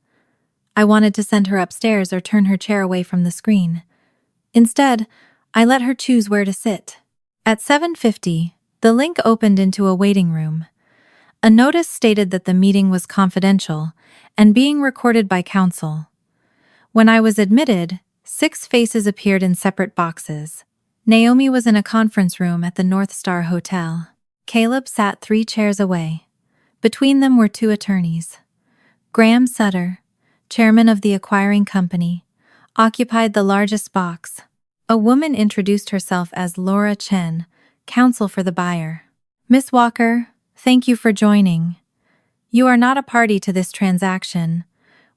I wanted to send her upstairs or turn her chair away from the screen. Instead, I let her choose where to sit. At 7:50, the link opened into a waiting room. A notice stated that the meeting was confidential and being recorded by counsel. When I was admitted, 6 faces appeared in separate boxes. Naomi was in a conference room at the North Star Hotel. Caleb sat 3 chairs away. Between them were two attorneys. Graham Sutter, chairman of the acquiring company, occupied the largest box. A woman introduced herself as Laura Chen, counsel for the buyer. Miss Walker, thank you for joining. You are not a party to this transaction.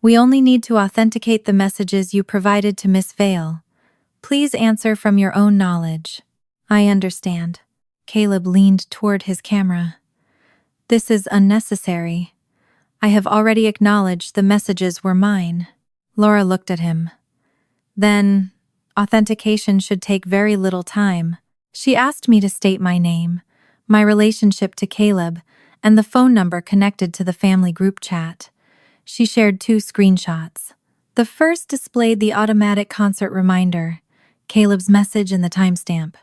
We only need to authenticate the messages you provided to Miss Vale. Please answer from your own knowledge. I understand. Caleb leaned toward his camera. This is unnecessary. I have already acknowledged the messages were mine. Laura looked at him. Then, authentication should take very little time. She asked me to state my name, my relationship to Caleb, and the phone number connected to the family group chat. She shared 2 screenshots. The first displayed the automatic concert reminder, Caleb's message and the timestamp.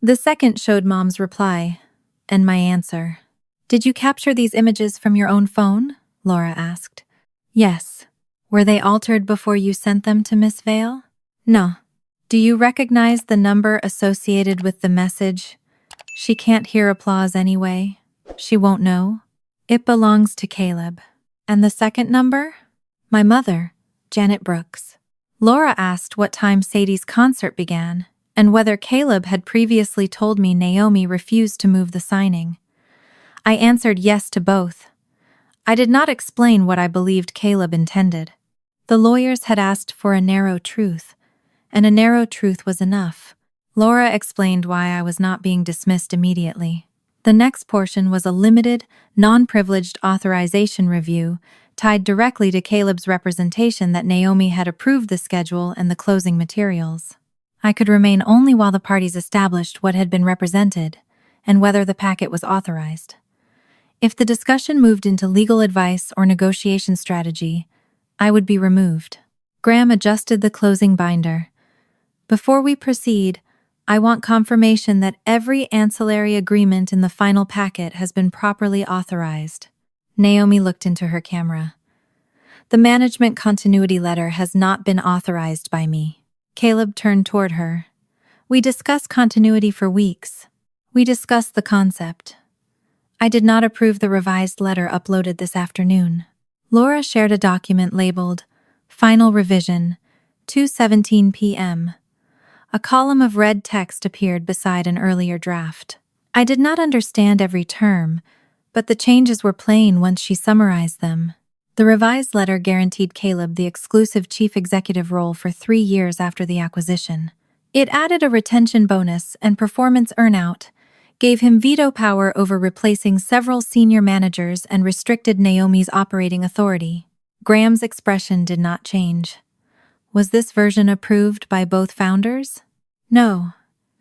The second showed Mom's reply, and my answer. Did you capture these images from your own phone? Laura asked. Yes. Were they altered before you sent them to Miss Vale? No. Do you recognize the number associated with the message? She can't hear applause anyway. She won't know. It belongs to Caleb. And the second number? My mother, Janet Brooks. Laura asked what time Sadie's concert began, and whether Caleb had previously told me Naomi refused to move the signing. I answered yes to both. I did not explain what I believed Caleb intended. The lawyers had asked for a narrow truth, and a narrow truth was enough. Laura explained why I was not being dismissed immediately. The next portion was a limited, non-privileged authorization review tied directly to Caleb's representation that Naomi had approved the schedule and the closing materials. I could remain only while the parties established what had been represented and whether the packet was authorized. If the discussion moved into legal advice or negotiation strategy, I would be removed. Graham adjusted the closing binder. Before we proceed, I want confirmation that every ancillary agreement in the final packet has been properly authorized. Naomi looked into her camera. The management continuity letter has not been authorized by me. Caleb turned toward her. We discussed continuity for weeks. We discussed the concept. I did not approve the revised letter uploaded this afternoon. Laura shared a document labeled Final Revision, 2:17 p.m. A column of red text appeared beside an earlier draft. I did not understand every term, but the changes were plain once she summarized them. The revised letter guaranteed Caleb the exclusive chief executive role for 3 years after the acquisition. It added a retention bonus and performance earnout, gave him veto power over replacing several senior managers, and restricted Naomi's operating authority. Graham's expression did not change. Was this version approved by both founders? No,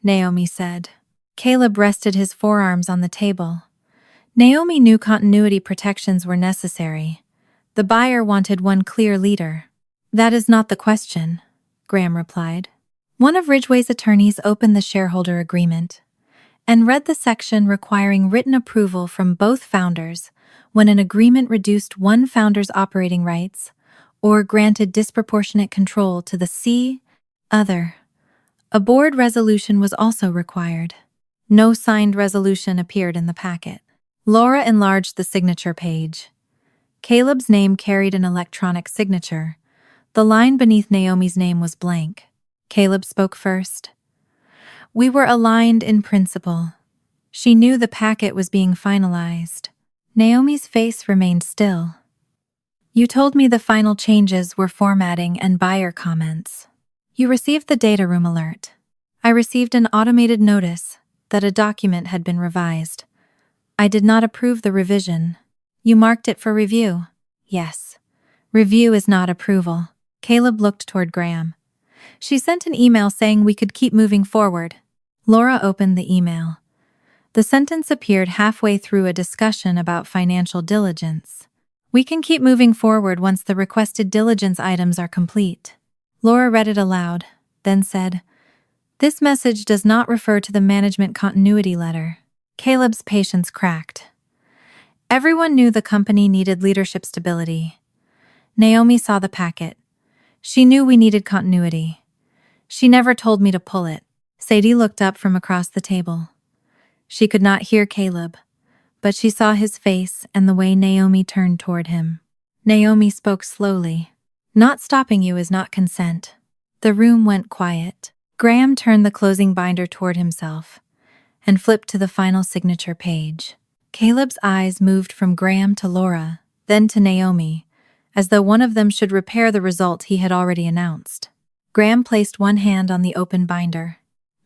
Naomi said. Caleb rested his forearms on the table. Naomi knew continuity protections were necessary. The buyer wanted one clear leader. That is not the question, Graham replied. One of Ridgway's attorneys opened the shareholder agreement and read the section requiring written approval from both founders when an agreement reduced one founder's operating rights or granted disproportionate control to the other. A board resolution was also required. No signed resolution appeared in the packet. Laura enlarged the signature page. Caleb's name carried an electronic signature. The line beneath Naomi's name was blank. Caleb spoke first. We were aligned in principle. She knew the packet was being finalized. Naomi's face remained still. You told me the final changes were formatting and buyer comments. You received the data room alert. I received an automated notice that a document had been revised. I did not approve the revision. You marked it for review. Yes. Review is not approval. Caleb looked toward Graham. She sent an email saying we could keep moving forward. Laura opened the email. The sentence appeared halfway through a discussion about financial diligence. We can keep moving forward once the requested diligence items are complete. Laura read it aloud, then said, This message does not refer to the management continuity letter. Caleb's patience cracked. Everyone knew the company needed leadership stability. Naomi saw the packet. She knew we needed continuity. She never told me to pull it. Sadie looked up from across the table. She could not hear Caleb, but she saw his face and the way Naomi turned toward him. Naomi spoke slowly. "Not stopping you is not consent." The room went quiet. Graham turned the closing binder toward himself and flipped to the final signature page. Caleb's eyes moved from Graham to Laura, then to Naomi, as though one of them should repair the result he had already announced. Graham placed one hand on the open binder.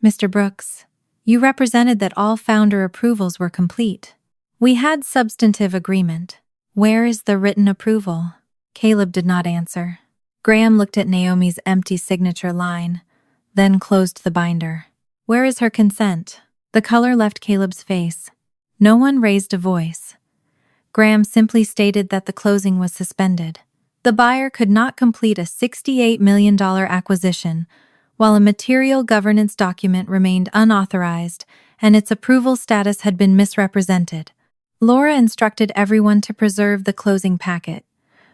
"Mr. Brooks, you represented that all founder approvals were complete. We had substantive agreement. Where is the written approval?" Caleb did not answer. Graham looked at Naomi's empty signature line, then closed the binder. "Where is her consent?" The color left Caleb's face. No one raised a voice. Graham simply stated that the closing was suspended. The buyer could not complete a $68 million acquisition, while a material governance document remained unauthorized and its approval status had been misrepresented. Laura instructed everyone to preserve the closing packet,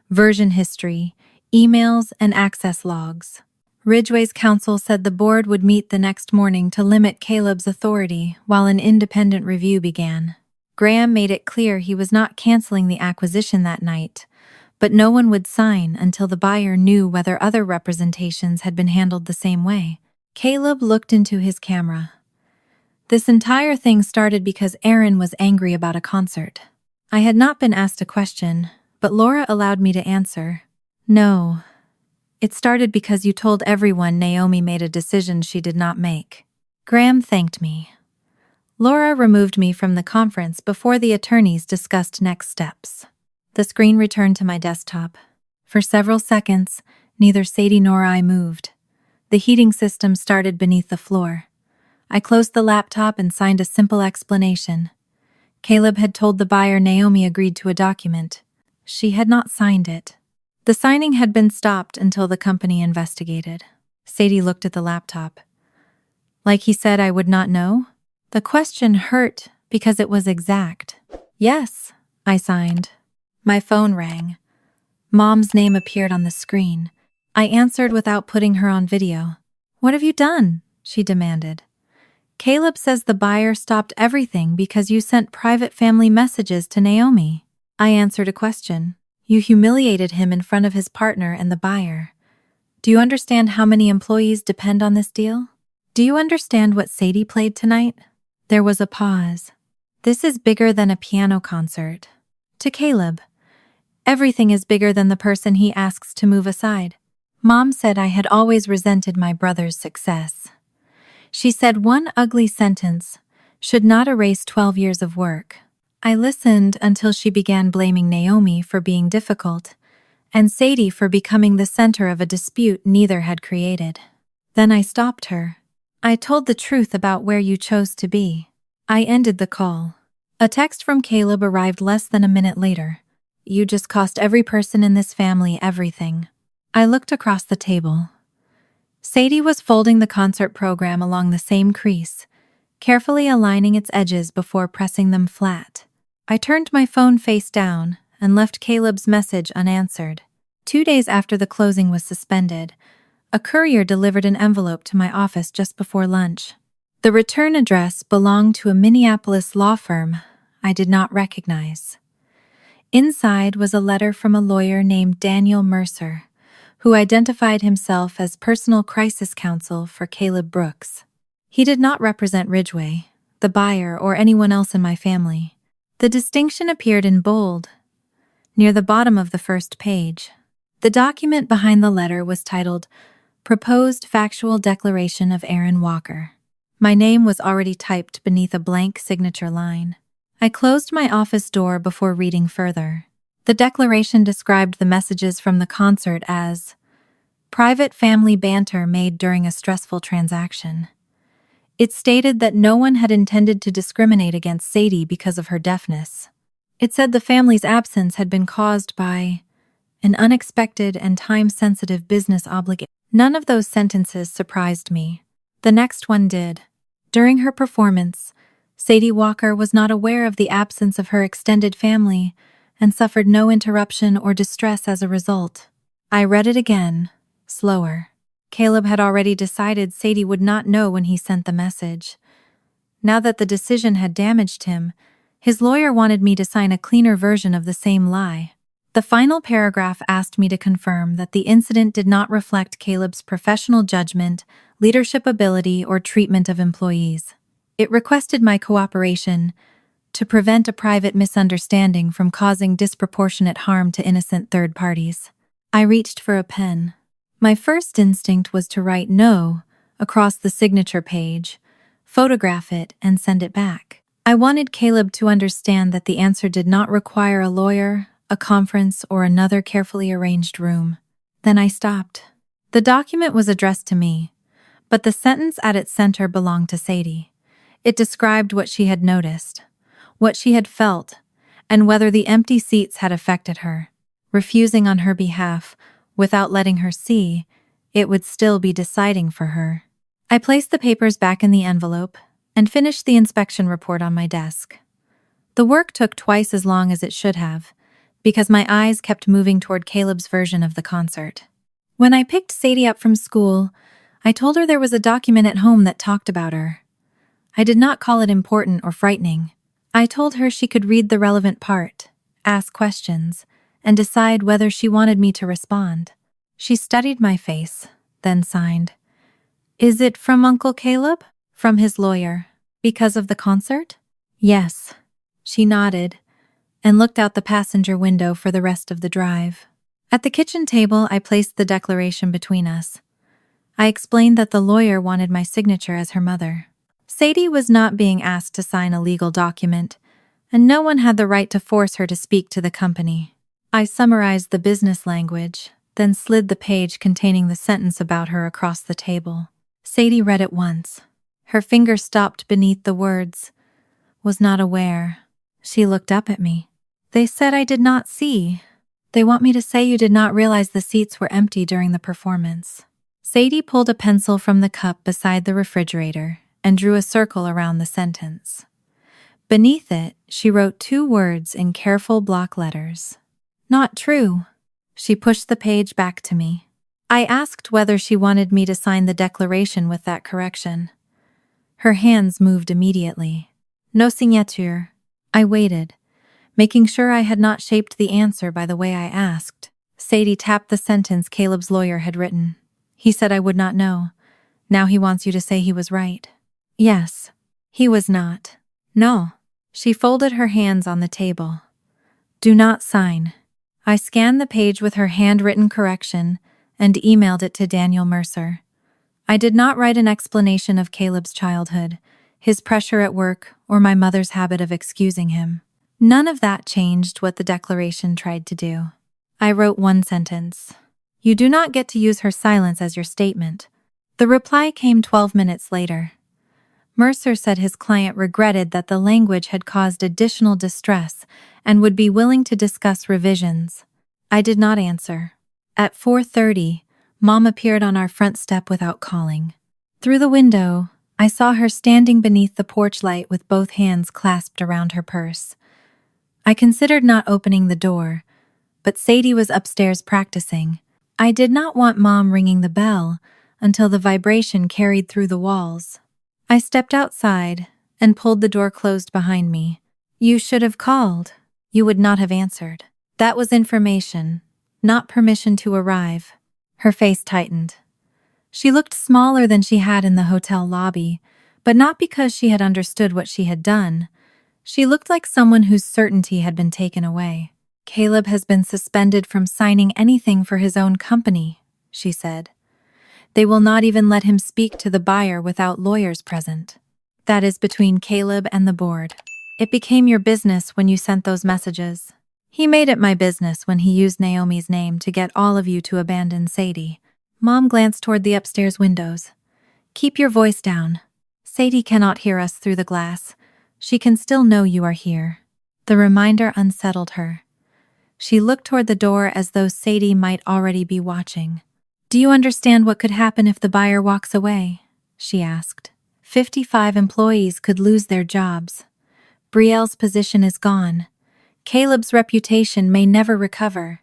version history, emails, and access logs. Ridgway's counsel said the board would meet the next morning to limit Caleb's authority while an independent review began. Graham made it clear he was not canceling the acquisition that night, but no one would sign until the buyer knew whether other representations had been handled the same way. Caleb looked into his camera. This entire thing started because Erin was angry about a concert. I had not been asked a question, but Laura allowed me to answer. "No. It started because you told everyone Naomi made a decision she did not make." Graham thanked me. Laura removed me from the conference before the attorneys discussed next steps. The screen returned to my desktop. For several seconds, neither Sadie nor I moved. The heating system started beneath the floor. I closed the laptop and signed a simple explanation. Caleb had told the buyer Naomi agreed to a document. She had not signed it. The signing had been stopped until the company investigated. Sadie looked at the laptop. "Like he said I would not know?" The question hurt because it was exact. "Yes," I signed. My phone rang. Mom's name appeared on the screen. I answered without putting her on video. "What have you done?" she demanded. "Caleb says the buyer stopped everything because you sent private family messages to Naomi." I answered a question. "You humiliated him in front of his partner and the buyer. Do you understand how many employees depend on this deal? Do you understand what Sadie played tonight?" There was a pause. "This is bigger than a piano concert." To Caleb, everything is bigger than the person he asks to move aside. Mom said I had always resented my brother's success. She said one ugly sentence should not erase 12 years of work. I listened until she began blaming Naomi for being difficult and Sadie for becoming the center of a dispute neither had created. Then I stopped her. "I told the truth about where you chose to be." I ended the call. A text from Caleb arrived less than a minute later. "You just cost every person in this family everything." I looked across the table. Sadie was folding the concert program along the same crease, carefully aligning its edges before pressing them flat. I turned my phone face down and left Caleb's message unanswered. 2 days after the closing was suspended, a courier delivered an envelope to my office just before lunch. The return address belonged to a Minneapolis law firm I did not recognize. Inside was a letter from a lawyer named Daniel Mercer, who identified himself as personal crisis counsel for Caleb Brooks. He did not represent Ridgway, the buyer, or anyone else in my family. The distinction appeared in bold, near the bottom of the first page. The document behind the letter was titled, "Proposed Factual Declaration of Erin Walker." My name was already typed beneath a blank signature line. I closed my office door before reading further. The declaration described the messages from the concert as private family banter made during a stressful transaction. It stated that no one had intended to discriminate against Sadie because of her deafness. It said the family's absence had been caused by an unexpected and time-sensitive business obligation. None of those sentences surprised me. The next one did. During her performance, Sadie Walker was not aware of the absence of her extended family and suffered no interruption or distress as a result. I read it again, slower. Caleb had already decided Sadie would not know when he sent the message. Now that the decision had damaged him, His lawyer wanted me to sign a cleaner version of the same lie. The final paragraph asked me to confirm that the incident did not reflect Caleb's professional judgment, leadership ability, or treatment of employees. It requested my cooperation to prevent a private misunderstanding from causing disproportionate harm to innocent third parties. I reached for a pen. My first instinct was to write "no" across the signature page, photograph it, and send it back. I wanted Caleb to understand that the answer did not require a lawyer, a conference, or another carefully arranged room. Then I stopped. The document was addressed to me, but the sentence at its center belonged to Sadie. It described what she had noticed, what she had felt, and whether the empty seats had affected her. Refusing on her behalf, without letting her see, it would still be deciding for her. I placed the papers back in the envelope and finished the inspection report on my desk. The work took twice as long as it should have, because my eyes kept moving toward Caleb's version of the concert. When I picked Sadie up from school, I told her there was a document at home that talked about her. I did not call it important or frightening. I told her she could read the relevant part, ask questions, and decide whether she wanted me to respond. She studied my face, then signed. "Is it from Uncle Caleb?" "From his lawyer." "Because of the concert?" "Yes." She nodded and looked out the passenger window for the rest of the drive. At the kitchen table, I placed the declaration between us. I explained that the lawyer wanted my signature as her mother. Sadie was not being asked to sign a legal document, and no one had the right to force her to speak to the company. I summarized the business language, then slid the page containing the sentence about her across the table. Sadie read it once. Her finger stopped beneath the words. "Was not aware." She looked up at me. "They said I did not see. They want me to say you did not realize the seats were empty during the performance." Sadie pulled a pencil from the cup beside the refrigerator and drew a circle around the sentence. Beneath it, she wrote 2 words in careful block letters. "Not true." She pushed the page back to me. I asked whether she wanted me to sign the declaration with that correction. Her hands moved immediately. "No signature." I waited, making sure I had not shaped the answer by the way I asked. Sadie tapped the sentence Caleb's lawyer had written. "He said I would not know. Now he wants you to say he was right." "Yes." "He was not." "No." She folded her hands on the table. "Do not sign." I scanned the page with her handwritten correction and emailed it to Daniel Mercer. I did not write an explanation of Caleb's childhood, his pressure at work, or my mother's habit of excusing him. None of that changed what the declaration tried to do. I wrote 1 sentence. "You do not get to use her silence as your statement." The reply came 12 minutes later. Mercer said his client regretted that the language had caused additional distress and would be willing to discuss revisions. I did not answer. At 4:30, Mom appeared on our front step without calling. Through the window, I saw her standing beneath the porch light with both hands clasped around her purse. I considered not opening the door, but Sadie was upstairs practicing. I did not want Mom ringing the bell until the vibration carried through the walls. I stepped outside and pulled the door closed behind me. "You should have called. You would not have answered." That was information, not permission to arrive. Her face tightened. She looked smaller than she had in the hotel lobby, but not because she had understood what she had done. She looked like someone whose certainty had been taken away. "Caleb has been suspended from signing anything for his own company," she said. "They will not even let him speak to the buyer without lawyers present. That is between Caleb and the board. It became your business when you sent those messages. He made it my business when he used Naomi's name to get all of you to abandon Sadie." Mom glanced toward the upstairs windows. "Keep your voice down. Sadie cannot hear us through the glass. She can still know you are here." The reminder unsettled her. She looked toward the door as though Sadie might already be watching. "Do you understand what could happen if the buyer walks away?" she asked. 55 employees could lose their jobs. Brielle's position is gone. Caleb's reputation may never recover.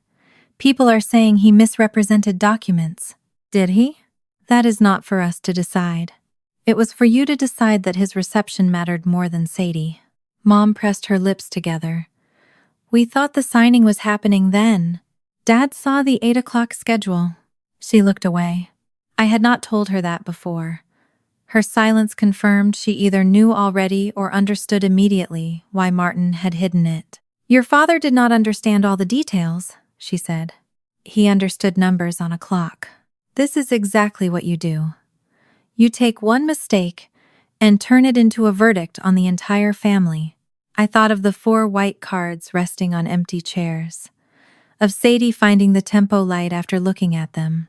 People are saying he misrepresented documents. Did he? That is not for us to decide. It was for you to decide that his reception mattered more than Sadie. Mom pressed her lips together. We thought the signing was happening then. Dad saw the 8 o'clock schedule. She looked away. I had not told her that before. Her silence confirmed she either knew already or understood immediately why Martin had hidden it. Your father did not understand all the details, she said. He understood numbers on a clock. This is exactly what you do. You take one mistake and turn it into a verdict on the entire family. I thought of the 4 white cards resting on empty chairs, of Sadie finding the tempo light after looking at them,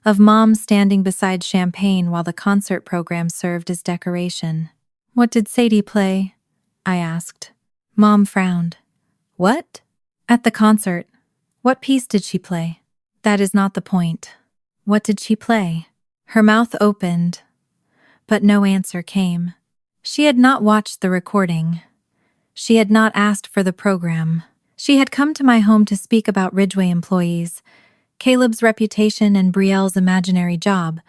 of Mom standing beside champagne while the concert program served as decoration. What did Sadie play? I asked. Mom frowned. What? At the concert. What piece did she play? That is not the point. What did she play? Her mouth opened, but no answer came. She had not watched the recording. She had not asked for the program. She had come to my home to speak about Ridgeway employees, Caleb's reputation and Brielle's imaginary job,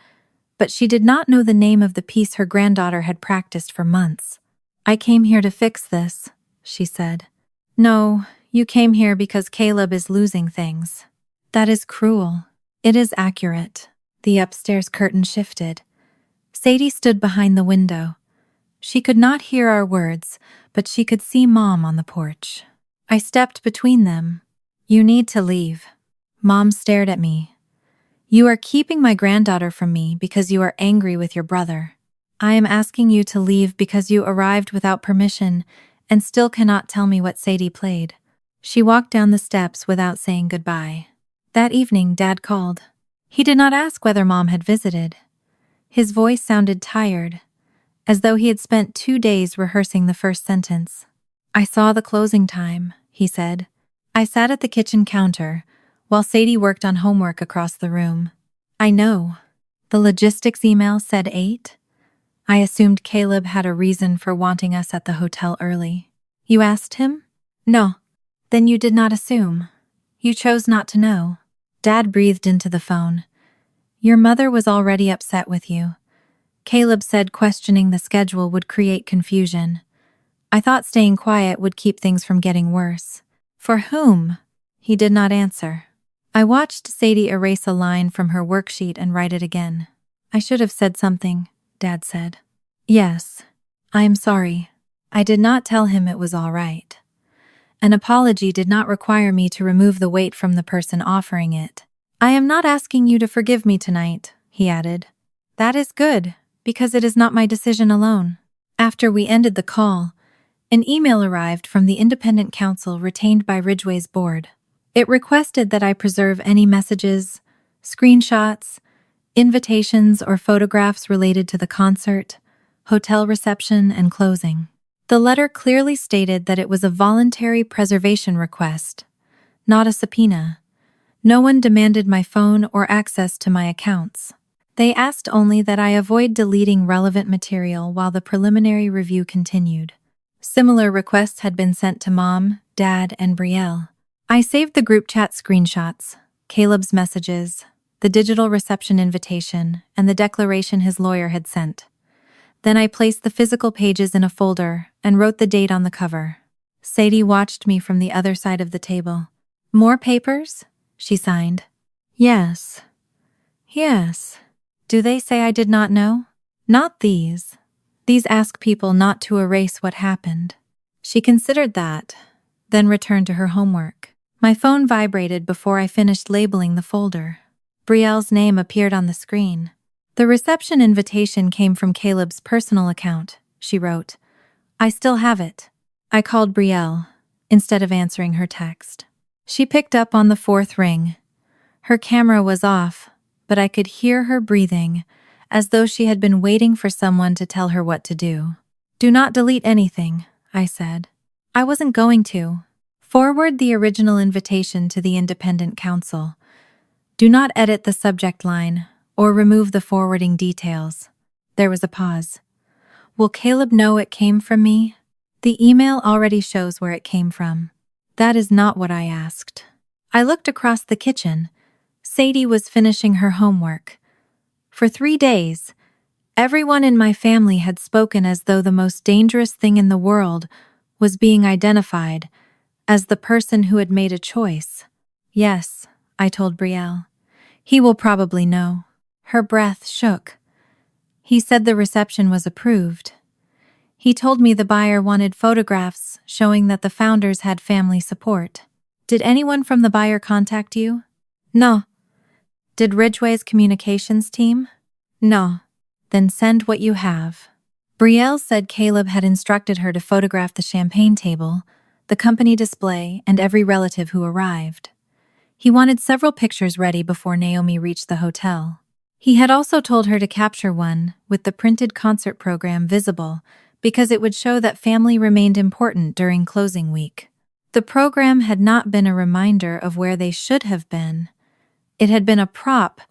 but she did not know the name of the piece her granddaughter had practiced for months. I came here to fix this, she said. No, you came here because Caleb is losing things. That is cruel. It is accurate. The upstairs curtain shifted. Sadie stood behind the window. She could not hear our words, but she could see Mom on the porch. I stepped between them. You need to leave. Mom stared at me. You are keeping my granddaughter from me because you are angry with your brother. I am asking you to leave because you arrived without permission and still cannot tell me what Sadie played. She walked down the steps without saying goodbye. That evening, Dad called. He did not ask whether Mom had visited. His voice sounded tired, as though he had spent 2 days rehearsing the first sentence. I saw the closing time, he said. I sat at the kitchen counter, while Sadie worked on homework across the room. I know. The logistics email said 8. I assumed Caleb had a reason for wanting us at the hotel early. You asked him? No. Then you did not assume. You chose not to know. Dad breathed into the phone. Your mother was already upset with you. Caleb said questioning the schedule would create confusion. I thought staying quiet would keep things from getting worse. For whom? He did not answer. I watched Sadie erase a line from her worksheet and write it again. I should have said something, Dad said. Yes, I am sorry. I did not tell him it was all right. An apology did not require me to remove the weight from the person offering it. I am not asking you to forgive me tonight, he added. That is good, because it is not my decision alone. After we ended the call, an email arrived from the independent counsel retained by Ridgeway's board. It requested that I preserve any messages, screenshots, invitations, or photographs related to the concert, hotel reception, and closing. The letter clearly stated that it was a voluntary preservation request, not a subpoena. No one demanded my phone or access to my accounts. They asked only that I avoid deleting relevant material while the preliminary review continued. Similar requests had been sent to Mom, Dad, and Brielle. I saved the group chat screenshots, Caleb's messages, the digital reception invitation, and the declaration his lawyer had sent. Then I placed the physical pages in a folder and wrote the date on the cover. Sadie watched me from the other side of the table. More papers? She signed. Yes. Yes. Do they say I did not know? Not these. These ask people not to erase what happened. She considered that, then returned to her homework. My phone vibrated before I finished labeling the folder. Brielle's name appeared on the screen. The reception invitation came from Caleb's personal account, she wrote. I still have it. I called Brielle, instead of answering her text. She picked up on the 4th ring. Her camera was off, but I could hear her breathing, as though she had been waiting for someone to tell her what to do. Do not delete anything, I said. I wasn't going to. Forward the original invitation to the independent counsel. Do not edit the subject line or remove the forwarding details. There was a pause. Will Caleb know it came from me? The email already shows where it came from. That is not what I asked. I looked across the kitchen. Sadie was finishing her homework. For 3 days, everyone in my family had spoken as though the most dangerous thing in the world was being identified as the person who had made a choice. Yes, I told Brielle. He will probably know. Her breath shook. He said the reception was approved. He told me the buyer wanted photographs showing that the founders had family support. Did anyone from the buyer contact you? No. Did Ridgway's communications team? No. Then send what you have. Brielle said Caleb had instructed her to photograph the champagne table, the company display, and every relative who arrived. He wanted several pictures ready before Naomi reached the hotel. He had also told her to capture one with the printed concert program visible because it would show that family remained important during closing week. The program had not been a reminder of where they should have been. It had been a prop,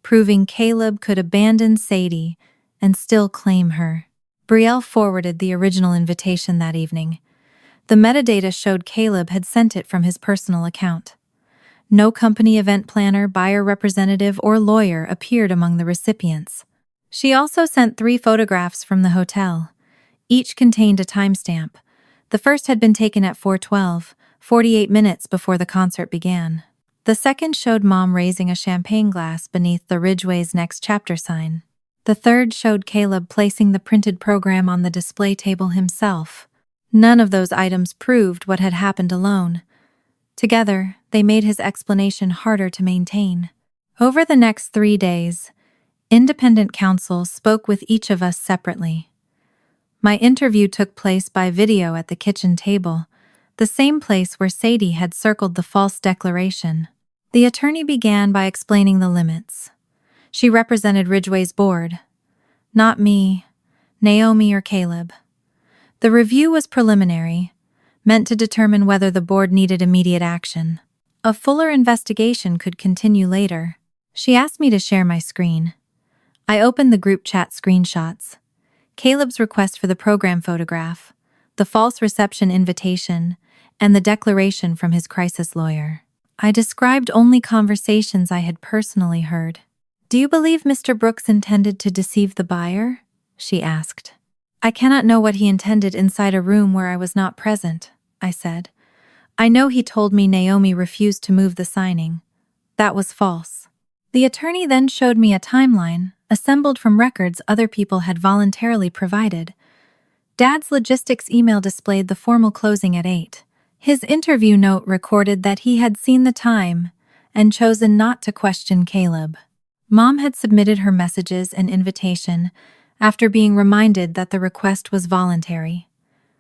proving Caleb could abandon Sadie and still claim her. Brielle forwarded the original invitation that evening. The metadata showed Caleb had sent it from his personal account. No company event planner, buyer representative, or lawyer appeared among the recipients. She also sent 3 photographs from the hotel. Each contained a timestamp. The first had been taken at 4:12, 48 minutes before the concert began. The second showed Mom raising a champagne glass beneath the Ridgway's Next Chapter sign. The third showed Caleb placing the printed program on the display table himself. None of those items proved what had happened alone. Together, they made his explanation harder to maintain. Over the next 3 days, independent counsel spoke with each of us separately. My interview took place by video at the kitchen table, the same place where Sadie had circled the false declaration. The attorney began by explaining the limits. She represented Ridgway's board. Not me, Naomi, or Caleb. The review was preliminary, meant to determine whether the board needed immediate action. A fuller investigation could continue later. She asked me to share my screen. I opened the group chat screenshots. Caleb's request for the program photograph, the false reception invitation, and the declaration from his crisis lawyer. I described only conversations I had personally heard. "Do you believe Mr. Brooks intended to deceive the buyer?" she asked. "I cannot know what he intended inside a room where I was not present," I said. "I know he told me Naomi refused to move the signing. That was false." The attorney then showed me a timeline assembled from records other people had voluntarily provided. Dad's logistics email displayed the formal closing at 8. His interview note recorded that he had seen the time and chosen not to question Caleb. Mom had submitted her messages and invitation after being reminded that the request was voluntary.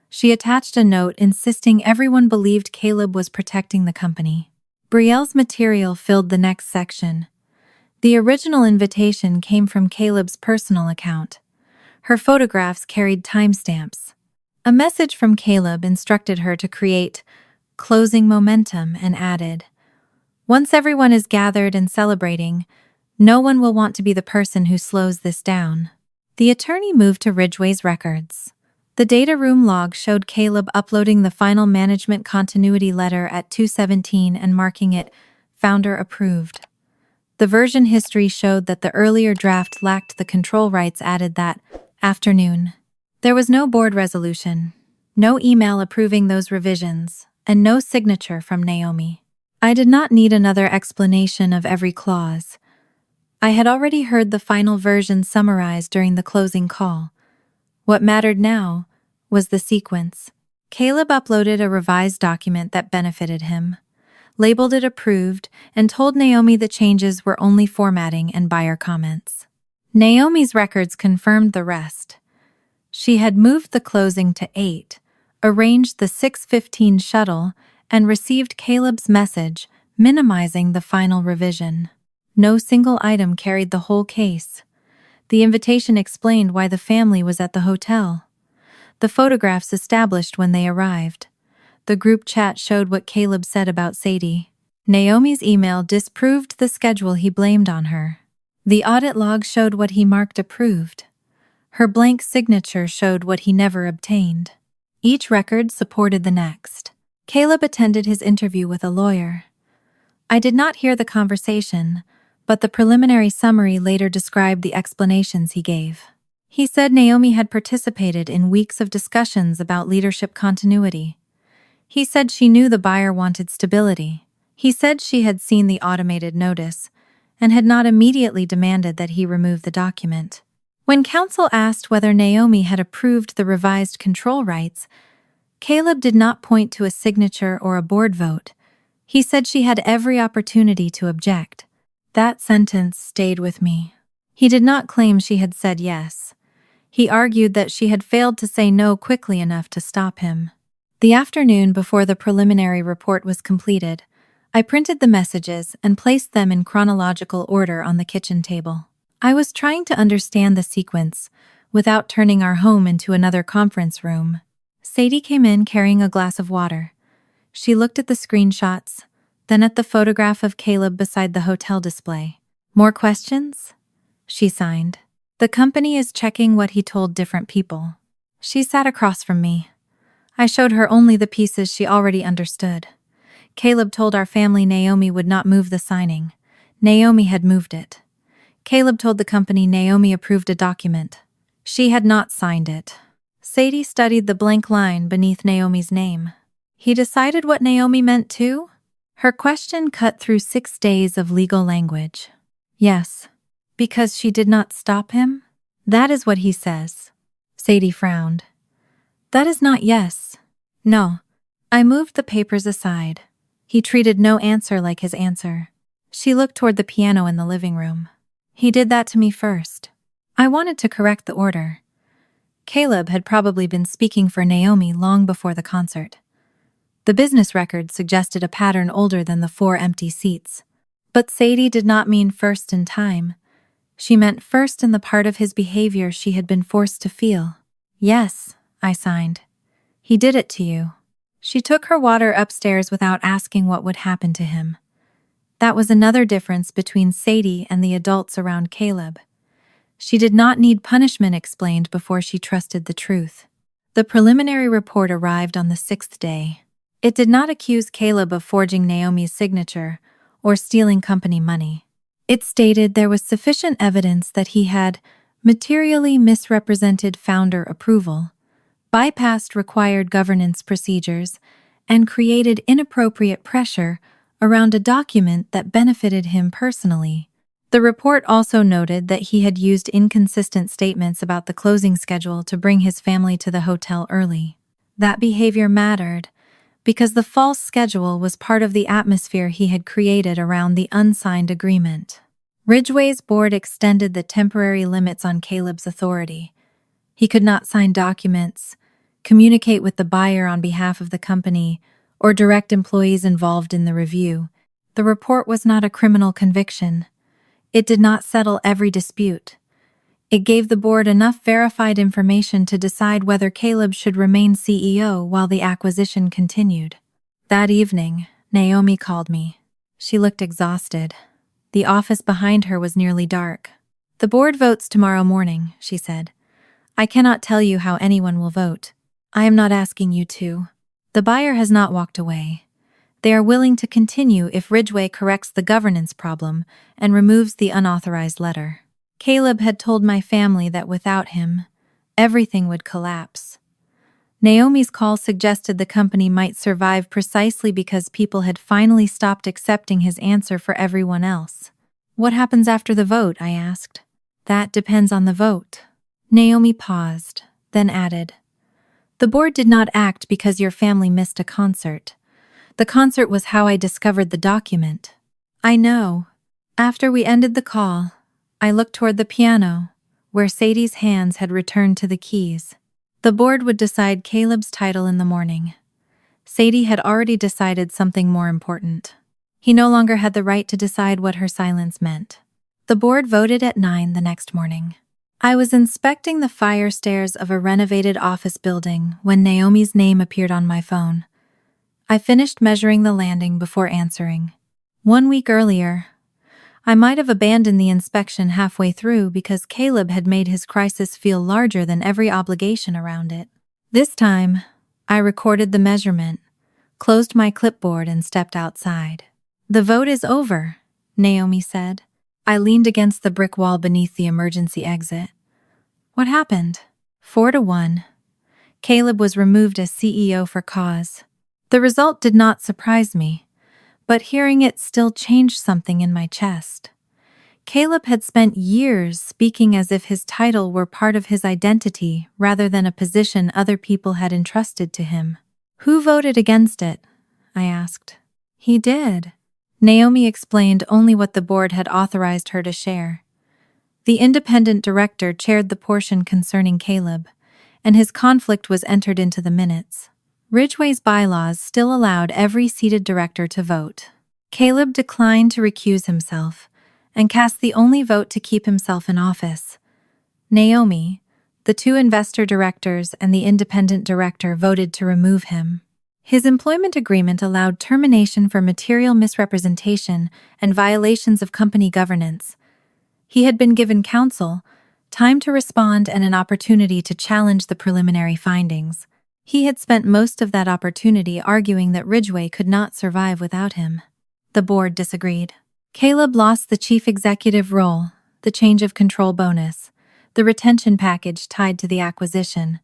She attached a note insisting everyone believed Caleb was protecting the company. Brielle's material filled the next section. The original invitation came from Caleb's personal account. Her photographs carried timestamps. A message from Caleb instructed her to create closing momentum and added, "Once everyone is gathered and celebrating, no one will want to be the person who slows this down." The attorney moved to Ridgway's records. The data room log showed Caleb uploading the final management continuity letter at 2:17 and marking it founder approved. The version history showed that the earlier draft lacked the control rights added that afternoon. There was no board resolution, no email approving those revisions, and no signature from Naomi. I did not need another explanation of every clause. I had already heard the final version summarized during the closing call. What mattered now was the sequence. Caleb uploaded a revised document that benefited him, labeled it approved, and told Naomi the changes were only formatting and buyer comments. Naomi's records confirmed the rest. She had moved the closing to 8, arranged the 6:15 shuttle, and received Caleb's message, minimizing the final revision. No single item carried the whole case. The invitation explained why the family was at the hotel. The photographs established when they arrived. The group chat showed what Caleb said about Sadie. Naomi's email disproved the schedule he blamed on her. The audit log showed what he marked approved. Her blank signature showed what he never obtained. Each record supported the next. Caleb attended his interview with a lawyer. I did not hear the conversation, but the preliminary summary later described the explanations he gave. He said Naomi had participated in weeks of discussions about leadership continuity. He said she knew the buyer wanted stability. He said she had seen the automated notice and had not immediately demanded that he remove the document. When counsel asked whether Naomi had approved the revised control rights, Caleb did not point to a signature or a board vote. He said she had every opportunity to object. That sentence stayed with me. He did not claim she had said yes. He argued that she had failed to say no quickly enough to stop him. The afternoon before the preliminary report was completed, I printed the messages and placed them in chronological order on the kitchen table. I was trying to understand the sequence without turning our home into another conference room. Sadie came in carrying a glass of water. She looked at the screenshots, then at the photograph of Caleb beside the hotel display. "More questions?" She signed. "The company is checking what he told different people." She sat across from me. I showed her only the pieces she already understood. Caleb told our family Naomi would not move the signing. Naomi had moved it. Caleb told the company Naomi approved a document. She had not signed it. Sadie studied the blank line beneath Naomi's name. He decided what Naomi meant too? Her question cut through 6 days of legal language. Yes, because she did not stop him? That is what he says. Sadie frowned. That is not yes. No. I moved the papers aside. He treated no answer like his answer. She looked toward the piano in the living room. He did that to me first. I wanted to correct the order. Caleb had probably been speaking for Naomi long before the concert. The business record suggested a pattern older than the 4 empty seats. But Sadie did not mean first in time. She meant first in the part of his behavior she had been forced to feel. Yes, I signed. He did it to you. She took her water upstairs without asking what would happen to him. That was another difference between Sadie and the adults around Caleb. She did not need punishment explained before she trusted the truth. The preliminary report arrived on the 6th day. It did not accuse Caleb of forging Naomi's signature or stealing company money. It stated there was sufficient evidence that he had materially misrepresented founder approval, bypassed required governance procedures, and created inappropriate pressure around a document that benefited him personally. The report also noted that he had used inconsistent statements about the closing schedule to bring his family to the hotel early. That behavior mattered because the false schedule was part of the atmosphere he had created around the unsigned agreement. Ridgeway's board extended the temporary limits on Caleb's authority. He could not sign documents, communicate with the buyer on behalf of the company, or direct employees involved in the review. The report was not a criminal conviction. It did not settle every dispute. It gave the board enough verified information to decide whether Caleb should remain CEO while the acquisition continued. That evening, Naomi called me. She looked exhausted. The office behind her was nearly dark. "The board votes tomorrow morning," she said. "I cannot tell you how anyone will vote. I am not asking you to. The buyer has not walked away. They are willing to continue if Ridgeway corrects the governance problem and removes the unauthorized letter. Caleb had told my family that without him, everything would collapse. Naomi's call suggested the company might survive precisely because people had finally stopped accepting his answer for everyone else. What happens after the vote? I asked. That depends on the vote. Naomi paused, then added, "The board did not act because your family missed a concert. The concert was how I discovered the document." "I know." After we ended the call, I looked toward the piano, where Sadie's hands had returned to the keys. The board would decide Caleb's title in the morning. Sadie had already decided something more important. He no longer had the right to decide what her silence meant. The board voted at 9 the next morning. I was inspecting the fire stairs of a renovated office building when Naomi's name appeared on my phone. I finished measuring the landing before answering. 1 week earlier, I might have abandoned the inspection halfway through because Caleb had made his crisis feel larger than every obligation around it. This time, I recorded the measurement, closed my clipboard, and stepped outside. "The vote is over," Naomi said. I leaned against the brick wall beneath the emergency exit. What happened? 4-1. Caleb was removed as CEO for cause. The result did not surprise me, but hearing it still changed something in my chest. Caleb had spent years speaking as if his title were part of his identity rather than a position other people had entrusted to him. Who voted against it? I asked. He did. Naomi explained only what the board had authorized her to share. The independent director chaired the portion concerning Caleb, and his conflict was entered into the minutes. Ridgeway's bylaws still allowed every seated director to vote. Caleb declined to recuse himself and cast the only vote to keep himself in office. Naomi, the two investor directors, and the independent director voted to remove him. His employment agreement allowed termination for material misrepresentation and violations of company governance. He had been given counsel, time to respond, and an opportunity to challenge the preliminary findings. He had spent most of that opportunity arguing that Ridgeway could not survive without him. The board disagreed. Caleb lost the chief executive role, the change of control bonus, the retention package tied to the acquisition,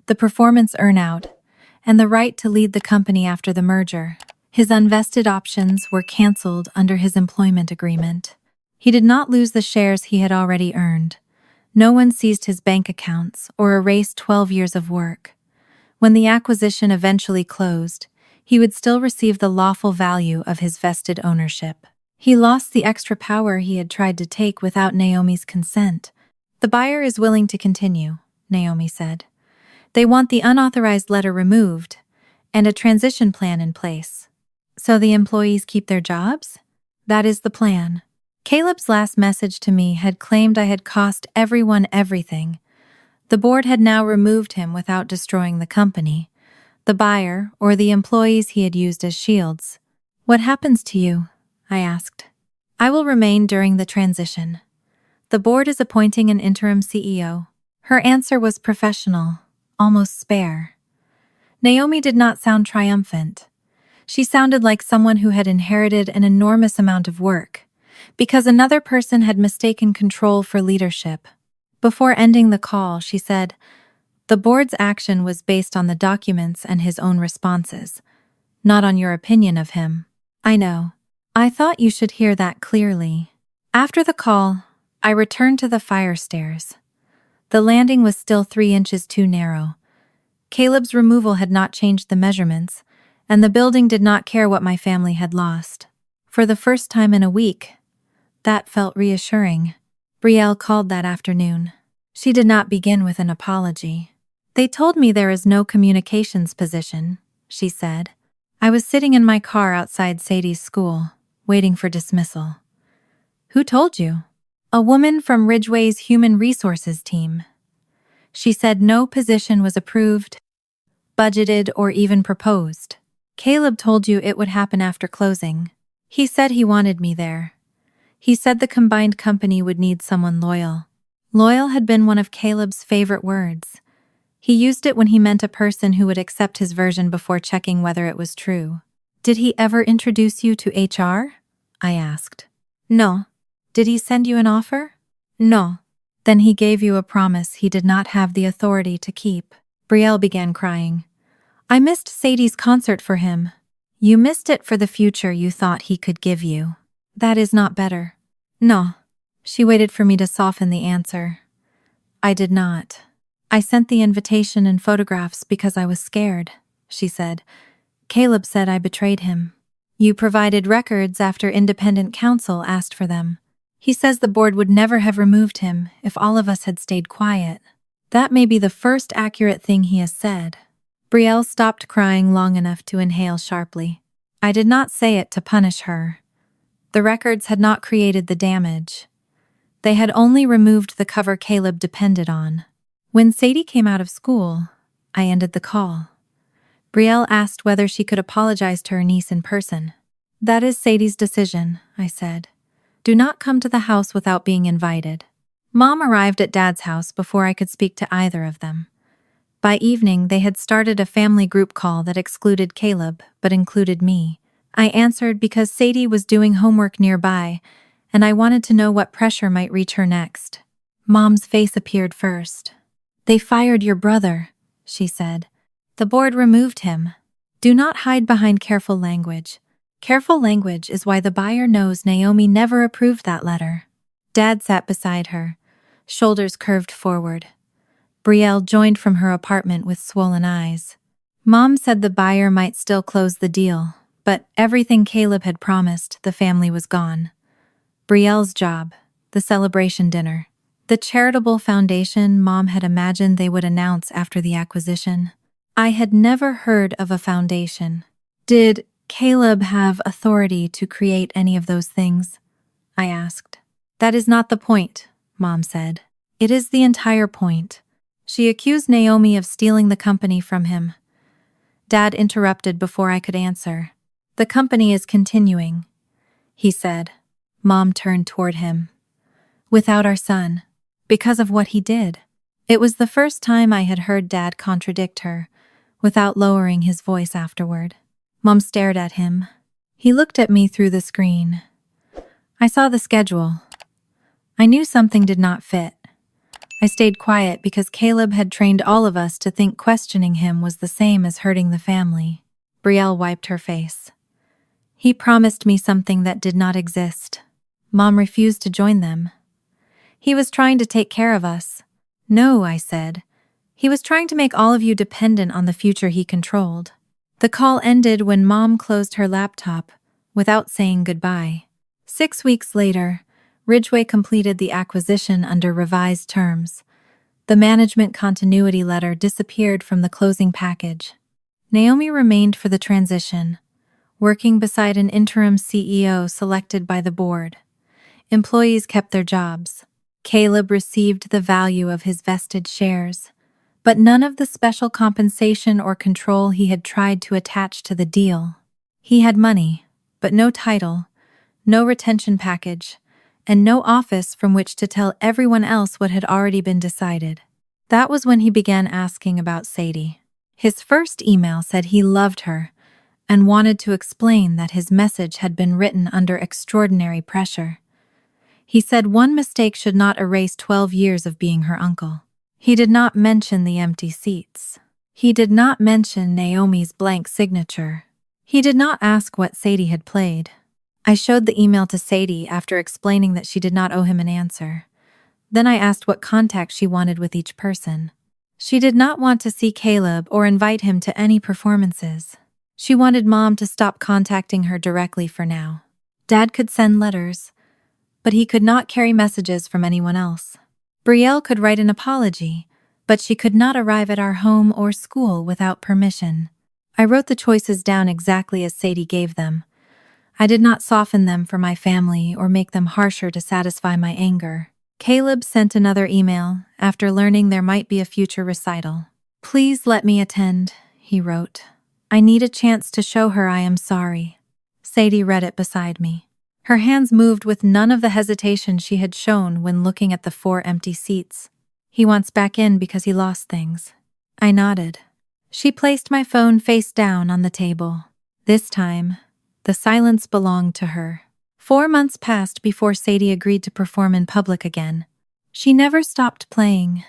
the performance earnout, and the right to lead the company after the merger. His unvested options were canceled under his employment agreement. He did not lose the shares he had already earned. No one seized his bank accounts or erased 12 years of work. When the acquisition eventually closed, he would still receive the lawful value of his vested ownership. He lost the extra power he had tried to take without Naomi's consent. The buyer is willing to continue, Naomi said. They want the unauthorized letter removed and a transition plan in place. So the employees keep their jobs? That is the plan. Caleb's last message to me had claimed I had cost everyone everything. The board had now removed him without destroying the company, the buyer, or the employees he had used as shields. What happens to you? I asked. I will remain during the transition. The board is appointing an interim CEO. Her answer was professional, almost spare. Naomi did not sound triumphant. She sounded like someone who had inherited an enormous amount of work, because another person had mistaken control for leadership. Before ending the call, she said, "The board's action was based on the documents and his own responses, not on your opinion of him." I know. I thought you should hear that clearly. After the call, I returned to the fire stairs. The landing was still 3 inches too narrow. Caleb's removal had not changed the measurements, and the building did not care what my family had lost. For the first time in a week, that felt reassuring. Brielle called that afternoon. She did not begin with an apology. "They told me there is no communications position," she said. "I was sitting in my car outside Sadie's school, waiting for dismissal." "Who told you?" "A woman from Ridgeway's Human Resources team. She said no position was approved, budgeted, or even proposed. Caleb told you it would happen after closing. He said he wanted me there. He said the combined company would need someone loyal." Loyal had been one of Caleb's favorite words. He used it when he meant a person who would accept his version before checking whether it was true. "Did he ever introduce you to HR?" I asked. "No." "Did he send you an offer?" "No." "Then he gave you a promise he did not have the authority to keep." Brielle began crying. "I missed Sadie's concert for him." "You missed it for the future you thought he could give you. That is not better." "No." She waited for me to soften the answer. "I did not. I sent the invitation and photographs because I was scared," she said. "Caleb said I betrayed him." "You provided records after independent counsel asked for them. He says the board would never have removed him if all of us had stayed quiet. That may be the first accurate thing he has said." Brielle stopped crying long enough to inhale sharply. I did not say it to punish her. The records had not created the damage. They had only removed the cover Caleb depended on. When Sadie came out of school, I ended the call. Brielle asked whether she could apologize to her niece in person. "That is Sadie's decision," I said. "Do not come to the house without being invited." Mom arrived at Dad's house before I could speak to either of them. By evening, they had started a family group call that excluded Caleb, but included me. I answered because Sadie was doing homework nearby, and I wanted to know what pressure might reach her next. Mom's face appeared first. "They fired your brother," she said. "The board removed him." Do not hide behind careful language. Careful language is why the buyer knows Naomi never approved that letter. Dad sat beside her, shoulders curved forward. Brielle joined from her apartment with swollen eyes. Mom said the buyer might still close the deal, but everything Caleb had promised, the family was gone. Brielle's job, the celebration dinner, the charitable foundation Mom had imagined they would announce after the acquisition. I had never heard of a foundation. Did Caleb have authority to create any of those things? I asked. That is not the point, Mom said. It is the entire point. She accused Naomi of stealing the company from him. Dad interrupted before I could answer. The company is continuing, he said. Mom turned toward him. Without our son, because of what he did. It was the first time I had heard Dad contradict her, without lowering his voice afterward. Mom stared at him. He looked at me through the screen. I saw the schedule. I knew something did not fit. I stayed quiet because Caleb had trained all of us to think questioning him was the same as hurting the family. Brielle wiped her face. He promised me something that did not exist. Mom refused to join them. He was trying to take care of us. No, I said. He was trying to make all of you dependent on the future he controlled. The call ended when Mom closed her laptop without saying goodbye. 6 weeks later, Ridgeway completed the acquisition under revised terms. The management continuity letter disappeared from the closing package. Naomi remained for the transition, working beside an interim CEO selected by the board. Employees kept their jobs. Caleb received the value of his vested shares, but none of the special compensation or control he had tried to attach to the deal. He had money, but no title, no retention package, and no office from which to tell everyone else what had already been decided. That was when he began asking about Sadie. His first email said he loved her and wanted to explain that his message had been written under extraordinary pressure. He said one mistake should not erase 12 years of being her uncle. He did not mention the empty seats. He did not mention Naomi's blank signature. He did not ask what Sadie had played. I showed the email to Sadie after explaining that she did not owe him an answer. Then I asked what contact she wanted with each person. She did not want to see Caleb or invite him to any performances. She wanted Mom to stop contacting her directly for now. Dad could send letters, but he could not carry messages from anyone else. Brielle could write an apology, but she could not arrive at our home or school without permission. I wrote the choices down exactly as Sadie gave them. I did not soften them for my family or make them harsher to satisfy my anger. Caleb sent another email after learning there might be a future recital. Please let me attend, he wrote. I need a chance to show her I am sorry. Sadie read it beside me. Her hands moved with none of the hesitation she had shown when looking at the 4 empty seats. He wants back in because he lost things. I nodded. She placed my phone face down on the table. This time, the silence belonged to her. 4 months passed before Sadie agreed to perform in public again. She never stopped playing.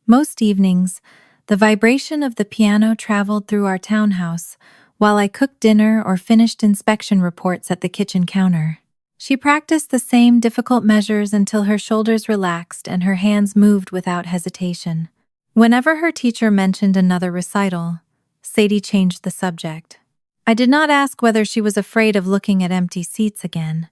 Most evenings, the vibration of the piano traveled through our townhouse while I cooked dinner or finished inspection reports at the kitchen counter. She practiced the same difficult measures until her shoulders relaxed and her hands moved without hesitation. Whenever her teacher mentioned another recital, Sadie changed the subject. I did not ask whether she was afraid of looking at empty seats again.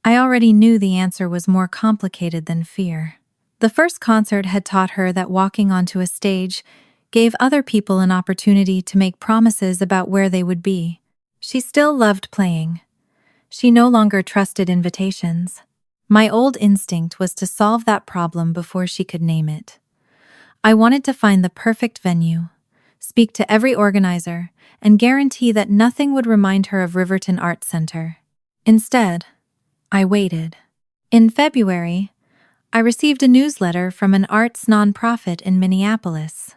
I already knew the answer was more complicated than fear. The first concert had taught her that walking onto a stage gave other people an opportunity to make promises about where they would be. She still loved playing. She no longer trusted invitations. My old instinct was to solve that problem before she could name it. I wanted to find the perfect venue, speak to every organizer, and guarantee that nothing would remind her of Riverton Arts Center. Instead, I waited. In February, I received a newsletter from an arts nonprofit in Minneapolis.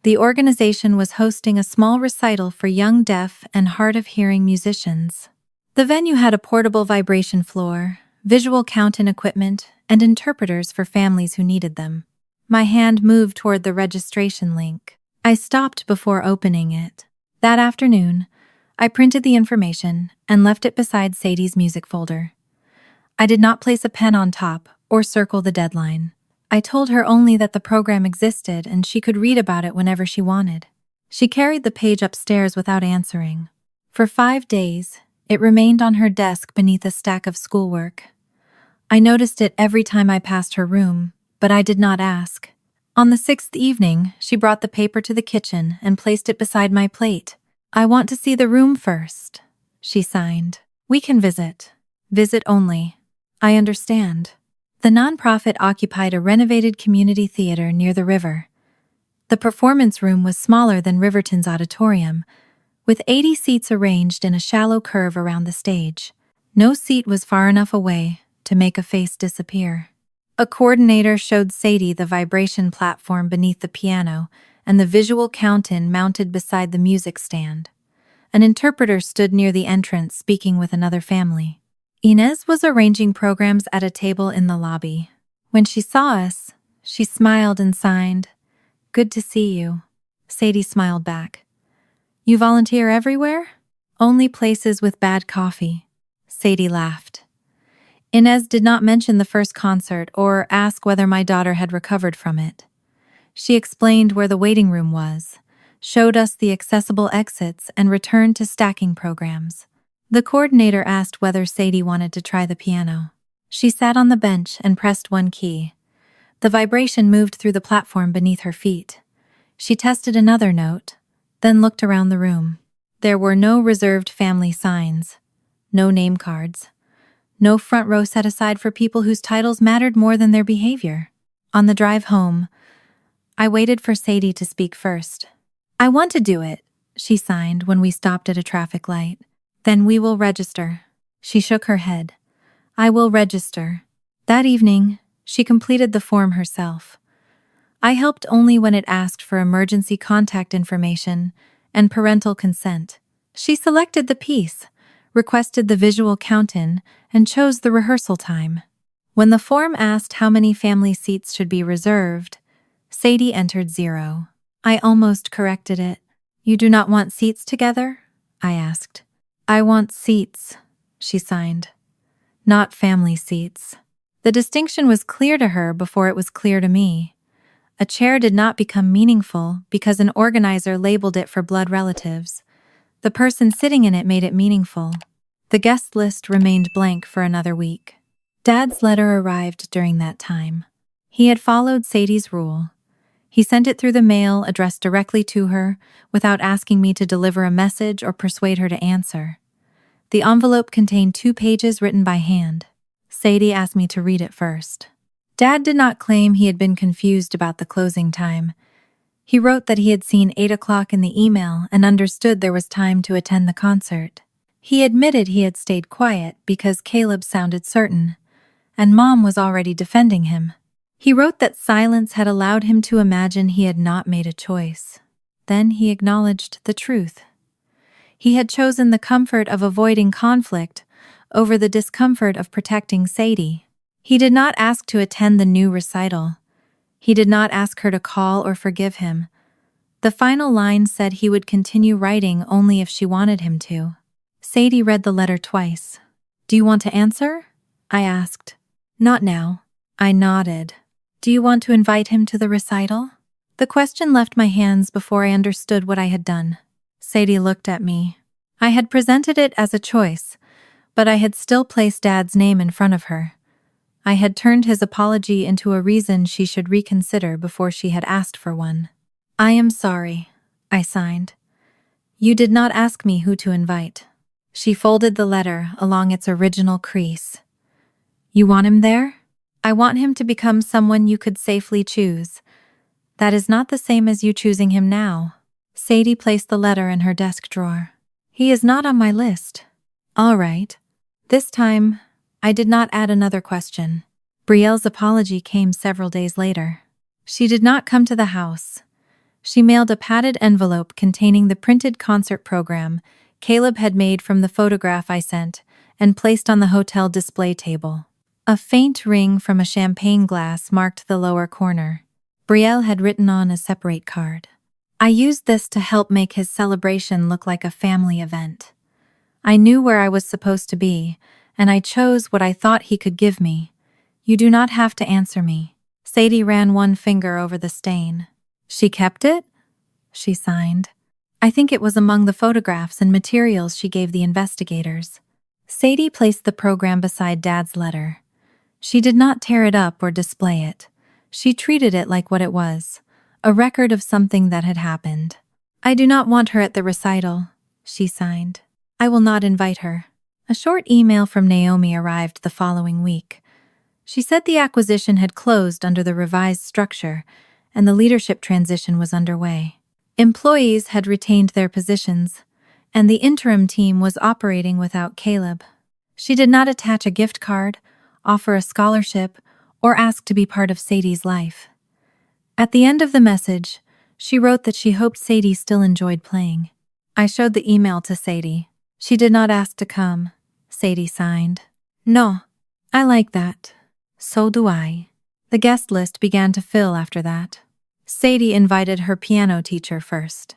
The organization was hosting a small recital for young deaf and hard-of-hearing musicians. The venue had a portable vibration floor, visual count-in equipment, and interpreters for families who needed them. My hand moved toward the registration link. I stopped before opening it. That afternoon, I printed the information and left it beside Sadie's music folder. I did not place a pen on top or circle the deadline. I told her only that the program existed and she could read about it whenever she wanted. She carried the page upstairs without answering. For 5 days, it remained on her desk beneath a stack of schoolwork. I noticed it every time I passed her room, but I did not ask. On the 6th evening, she brought the paper to the kitchen and placed it beside my plate. "I want to see the room first," she signed. "We can visit. Visit only." "I understand." The nonprofit occupied a renovated community theater near the river. The performance room was smaller than Riverton's auditorium, with 80 seats arranged in a shallow curve around the stage. No seat was far enough away to make a face disappear. A coordinator showed Sadie the vibration platform beneath the piano and the visual count-in mounted beside the music stand. An interpreter stood near the entrance speaking with another family. Inez was arranging programs at a table in the lobby. When she saw us, she smiled and signed, "Good to see you." Sadie smiled back. "You volunteer everywhere?" "Only places with bad coffee." Sadie laughed. Inez did not mention the first concert or ask whether my daughter had recovered from it. She explained where the waiting room was, showed us the accessible exits, and returned to stacking programs. The coordinator asked whether Sadie wanted to try the piano. She sat on the bench and pressed one key. The vibration moved through the platform beneath her feet. She tested another note, then looked around the room. There were no reserved family signs, no name cards, no front row set aside for people whose titles mattered more than their behavior. On the drive home, I waited for Sadie to speak first. "I want to do it," she signed when we stopped at a traffic light. "Then we will register." She shook her head. "I will register." That evening, she completed the form herself. I helped only when it asked for emergency contact information and parental consent. She selected the piece, requested the visual count-in, and chose the rehearsal time. When the form asked how many family seats should be reserved, Sadie entered 0. I almost corrected it. "You do not want seats together?" I asked. "I want seats," she signed. "Not family seats." The distinction was clear to her before it was clear to me. A chair did not become meaningful because an organizer labeled it for blood relatives. The person sitting in it made it meaningful. The guest list remained blank for another week. Dad's letter arrived during that time. He had followed Sadie's rule. He sent it through the mail addressed directly to her, without asking me to deliver a message or persuade her to answer. The envelope contained 2 pages written by hand. Sadie asked me to read it first. Dad did not claim he had been confused about the closing time. He wrote that he had seen 8 o'clock in the email and understood there was time to attend the concert. He admitted he had stayed quiet because Caleb sounded certain, and Mom was already defending him. He wrote that silence had allowed him to imagine he had not made a choice. Then he acknowledged the truth. He had chosen the comfort of avoiding conflict over the discomfort of protecting Sadie. He did not ask to attend the new recital. He did not ask her to call or forgive him. The final line said he would continue writing only if she wanted him to. Sadie read the letter twice. "Do you want to answer?" I asked. "Not now." I nodded. "Do you want to invite him to the recital?" The question left my hands before I understood what I had done. Sadie looked at me. I had presented it as a choice, but I had still placed Dad's name in front of her. I had turned his apology into a reason she should reconsider before she had asked for one. "I am sorry," I signed. "You did not ask me who to invite." She folded the letter along its original crease. "You want him there?" "I want him to become someone you could safely choose. That is not the same as you choosing him now." Sadie placed the letter in her desk drawer. "He is not on my list." "All right." This time, I did not add another question. Brielle's apology came several days later. She did not come to the house. She mailed a padded envelope containing the printed concert program Caleb had made from the photograph I sent and placed on the hotel display table. A faint ring from a champagne glass marked the lower corner. Brielle had written on a separate card. I used this to help make his celebration look like a family event. I knew where I was supposed to be, and I chose what I thought he could give me. You do not have to answer me. Sadie ran one finger over the stain. She kept it? She signed. I think it was among the photographs and materials she gave the investigators. Sadie placed the program beside Dad's letter. She did not tear it up or display it. She treated it like what it was, a record of something that had happened. I do not want her at the recital, she signed. I will not invite her. A short email from Naomi arrived the following week. She said the acquisition had closed under the revised structure, and the leadership transition was underway. Employees had retained their positions, and the interim team was operating without Caleb. She did not attach a gift card, offer a scholarship, or ask to be part of Sadie's life. At the end of the message, she wrote that she hoped Sadie still enjoyed playing. I showed the email to Sadie. She did not ask to come, Sadie signed. No, I like that. So do I. The guest list began to fill after that. Sadie invited her piano teacher first.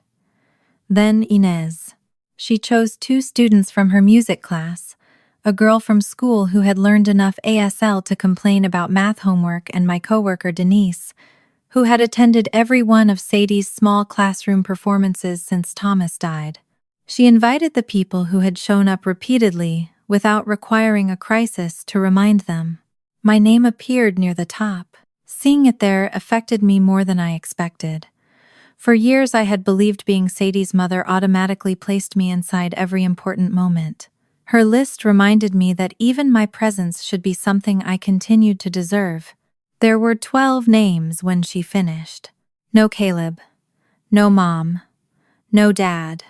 Then Inez. She chose 2 students from her music class, a girl from school who had learned enough ASL to complain about math homework, and my coworker Denise, who had attended every one of Sadie's small classroom performances since Thomas died. She invited the people who had shown up repeatedly without requiring a crisis to remind them. My name appeared near the top. Seeing it there affected me more than I expected. For years I had believed being Sadie's mother automatically placed me inside every important moment. Her list reminded me that even my presence should be something I continued to deserve. There were 12 names when she finished. No Caleb. No Mom. No Dad.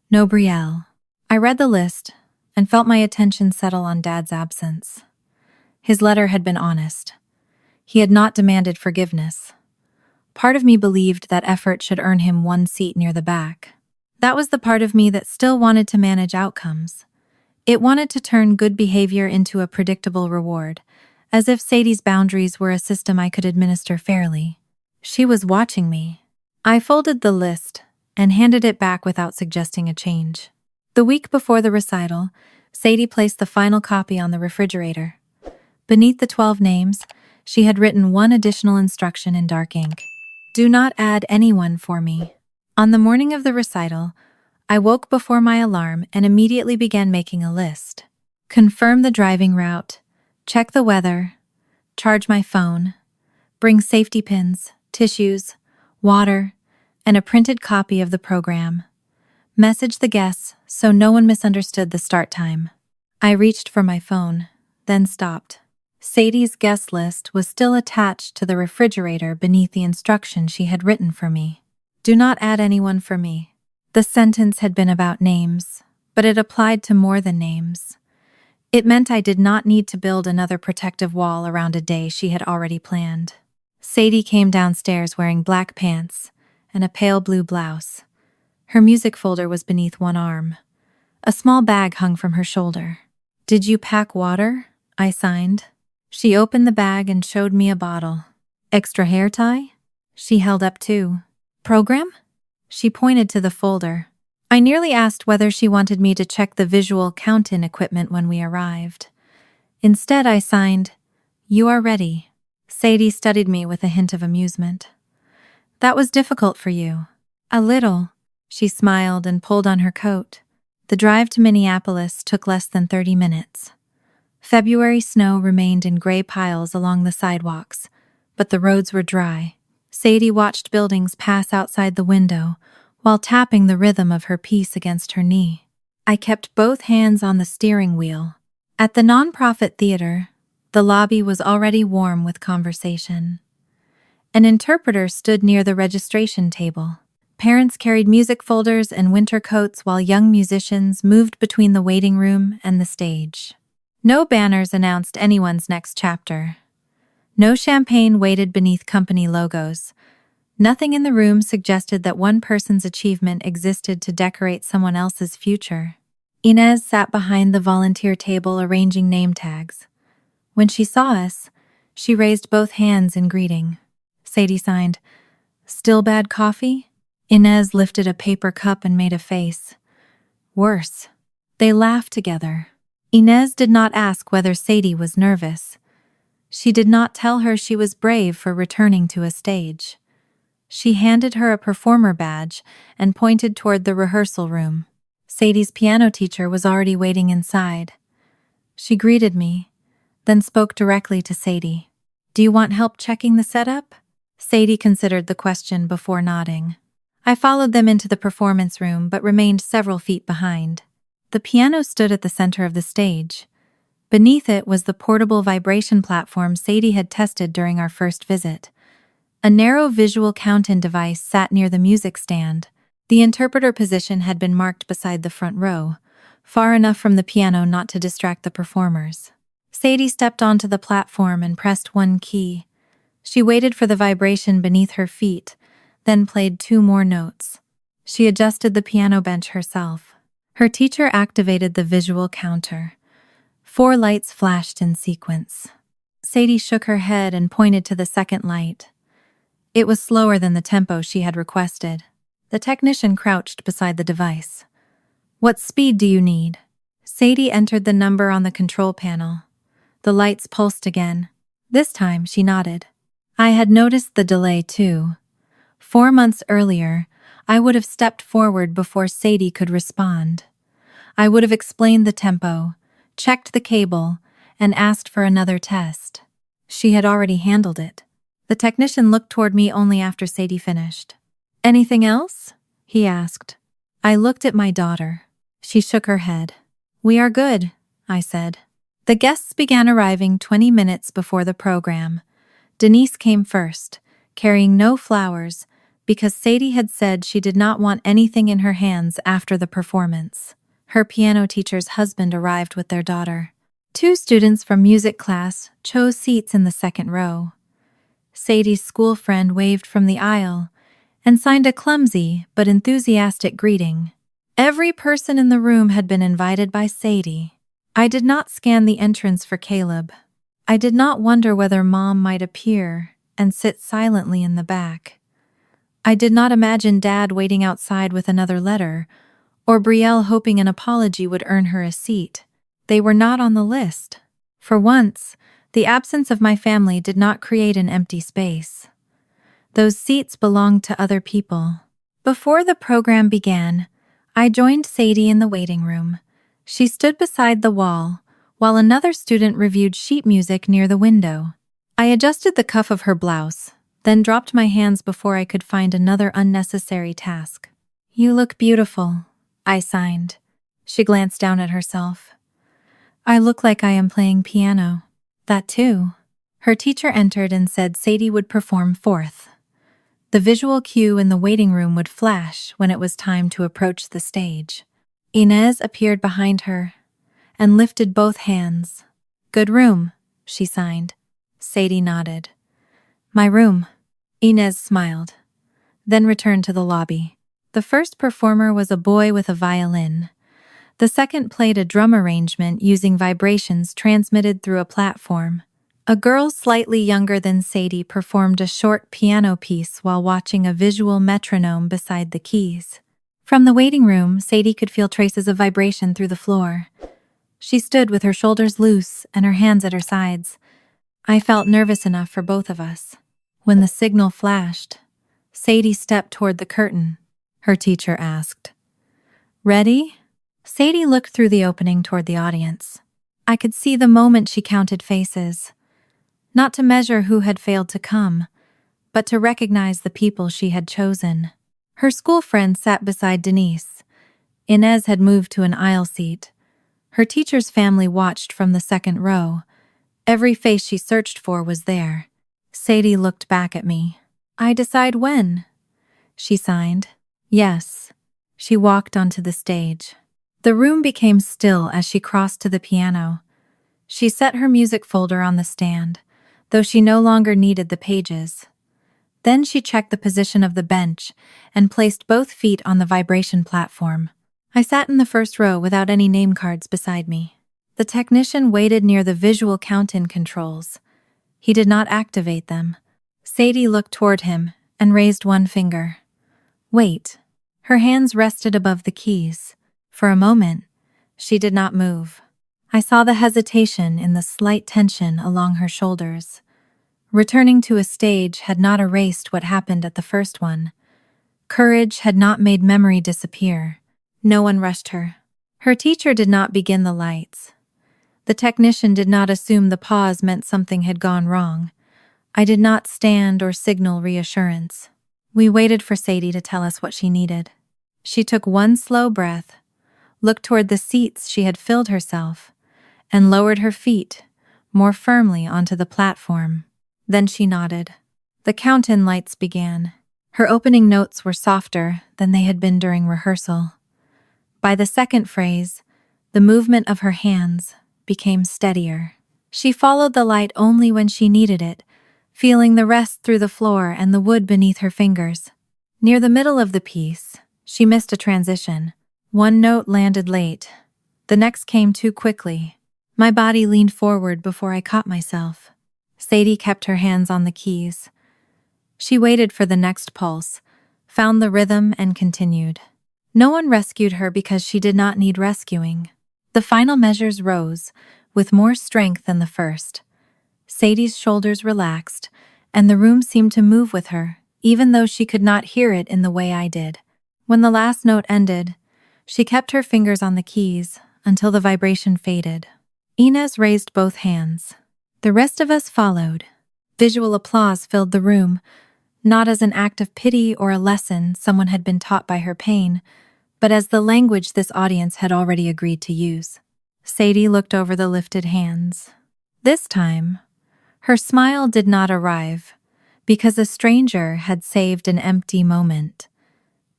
No Brielle. I read the list and felt my attention settle on Dad's absence. His letter had been honest. He had not demanded forgiveness. Part of me believed that effort should earn him 1 seat near the back. That was the part of me that still wanted to manage outcomes. It wanted to turn good behavior into a predictable reward, as if Sadie's boundaries were a system I could administer fairly. She was watching me. I folded the list and handed it back without suggesting a change. The week before the recital, Sadie placed the final copy on the refrigerator. Beneath the 12 names, she had written one additional instruction in dark ink. Do not add anyone for me. On the morning of the recital, I woke before my alarm and immediately began making a list. Confirm the driving route, check the weather, charge my phone, bring safety pins, tissues, water, and a printed copy of the program. Message the guests so no one misunderstood the start time. I reached for my phone, then stopped. Sadie's guest list was still attached to the refrigerator beneath the instruction she had written for me. Do not add anyone for me. The sentence had been about names, but it applied to more than names. It meant I did not need to build another protective wall around a day she had already planned. Sadie came downstairs wearing black pants and a pale blue blouse. Her music folder was beneath one arm. A small bag hung from her shoulder. Did you pack water? I signed. She opened the bag and showed me a bottle. Extra hair tie? She held up 2. Program? She pointed to the folder. I nearly asked whether she wanted me to check the visual count-in equipment when we arrived. Instead, I signed, You are ready. Sadie studied me with a hint of amusement. That was difficult for you. A little. She smiled and pulled on her coat. The drive to Minneapolis took less than 30 minutes. February snow remained in gray piles along the sidewalks, but the roads were dry. Sadie watched buildings pass outside the window while tapping the rhythm of her piece against her knee. I kept both hands on the steering wheel. At the nonprofit theater, the lobby was already warm with conversation. An interpreter stood near the registration table. Parents carried music folders and winter coats while young musicians moved between the waiting room and the stage. No banners announced anyone's next chapter. No champagne waited beneath company logos. Nothing in the room suggested that one person's achievement existed to decorate someone else's future. Inez sat behind the volunteer table arranging name tags. When she saw us, she raised both hands in greeting. Sadie signed. Still bad coffee? Inez lifted a paper cup and made a face. Worse. They laughed together. Inez did not ask whether Sadie was nervous. She did not tell her she was brave for returning to a stage. She handed her a performer badge and pointed toward the rehearsal room. Sadie's piano teacher was already waiting inside. She greeted me, then spoke directly to Sadie. Do you want help checking the setup? Sadie considered the question before nodding. I followed them into the performance room but remained several feet behind. The piano stood at the center of the stage. Beneath it was the portable vibration platform Sadie had tested during our first visit. A narrow visual count-in device sat near the music stand. The interpreter position had been marked beside the front row, far enough from the piano not to distract the performers. Sadie stepped onto the platform and pressed one key. She waited for the vibration beneath her feet, then played 2 more notes. She adjusted the piano bench herself. Her teacher activated the visual counter. 4 lights flashed in sequence. Sadie shook her head and pointed to the second light. It was slower than the tempo she had requested. The technician crouched beside the device. What speed do you need? Sadie entered the number on the control panel. The lights pulsed again. This time she nodded. I had noticed the delay too. 4 months earlier, I would have stepped forward before Sadie could respond. I would have explained the tempo, checked the cable, and asked for another test. She had already handled it. The technician looked toward me only after Sadie finished. Anything else? He asked. I looked at my daughter. She shook her head. We are good, I said. The guests began arriving 20 minutes before the program. Denise came first, carrying no flowers, because Sadie had said she did not want anything in her hands after the performance. Her piano teacher's husband arrived with their daughter. 2 students from music class chose seats in the second row. Sadie's school friend waved from the aisle and signed a clumsy but enthusiastic greeting. Every person in the room had been invited by Sadie. I did not scan the entrance for Caleb. I did not wonder whether Mom might appear and sit silently in the back. I did not imagine Dad waiting outside with another letter, or Brielle hoping an apology would earn her a seat. They were not on the list. For once, the absence of my family did not create an empty space. Those seats belonged to other people. Before the program began, I joined Sadie in the waiting room. She stood beside the wall, while another student reviewed sheet music near the window. I adjusted the cuff of her blouse, then dropped my hands before I could find another unnecessary task. You look beautiful, I signed. She glanced down at herself. I look like I am playing piano. That too. Her teacher entered and said Sadie would perform 4th. The visual cue in the waiting room would flash when it was time to approach the stage. Inez appeared behind her and lifted both hands. Good room, she signed. Sadie nodded. My room. Inez smiled, then returned to the lobby. The first performer was a boy with a violin. The second played a drum arrangement using vibrations transmitted through a platform. A girl slightly younger than Sadie performed a short piano piece while watching a visual metronome beside the keys. From the waiting room, Sadie could feel traces of vibration through the floor. She stood with her shoulders loose and her hands at her sides. I felt nervous enough for both of us. When the signal flashed, Sadie stepped toward the curtain. Her teacher asked, Ready? Sadie looked through the opening toward the audience. I could see the moment she counted faces. Not to measure who had failed to come, but to recognize the people she had chosen. Her school friend sat beside Denise. Inez had moved to an aisle seat. Her teacher's family watched from the second row. Every face she searched for was there. Sadie looked back at me. I decide when, she signed. Yes. She walked onto the stage. The room became still as she crossed to the piano. She set her music folder on the stand, though she no longer needed the pages. Then she checked the position of the bench and placed both feet on the vibration platform. I sat in the first row without any name cards beside me. The technician waited near the visual count-in controls. He did not activate them. Sadie looked toward him and raised one finger. Wait. Her hands rested above the keys. For a moment, she did not move. I saw the hesitation in the slight tension along her shoulders. Returning to a stage had not erased what happened at the first one. Courage had not made memory disappear. No one rushed her. Her teacher did not begin the lights. The technician did not assume the pause meant something had gone wrong. I did not stand or signal reassurance. We waited for Sadie to tell us what she needed. She took one slow breath, looked toward the seats she had filled herself, and lowered her feet more firmly onto the platform. Then she nodded. The count-in lights began. Her opening notes were softer than they had been during rehearsal. By the second phrase, the movement of her hands became steadier. She followed the light only when she needed it, feeling the rest through the floor and the wood beneath her fingers. Near the middle of the piece, she missed a transition. One note landed late. The next came too quickly. My body leaned forward before I caught myself. Sadie kept her hands on the keys. She waited for the next pulse, found the rhythm, and continued. No one rescued her because she did not need rescuing. The final measures rose, with more strength than the first. Sadie's shoulders relaxed, and the room seemed to move with her, even though she could not hear it in the way I did. When the last note ended, she kept her fingers on the keys until the vibration faded. Inez raised both hands. The rest of us followed. Visual applause filled the room, not as an act of pity or a lesson someone had been taught by her pain, but as the language this audience had already agreed to use. Sadie looked over the lifted hands. This time, her smile did not arrive because a stranger had saved an empty moment.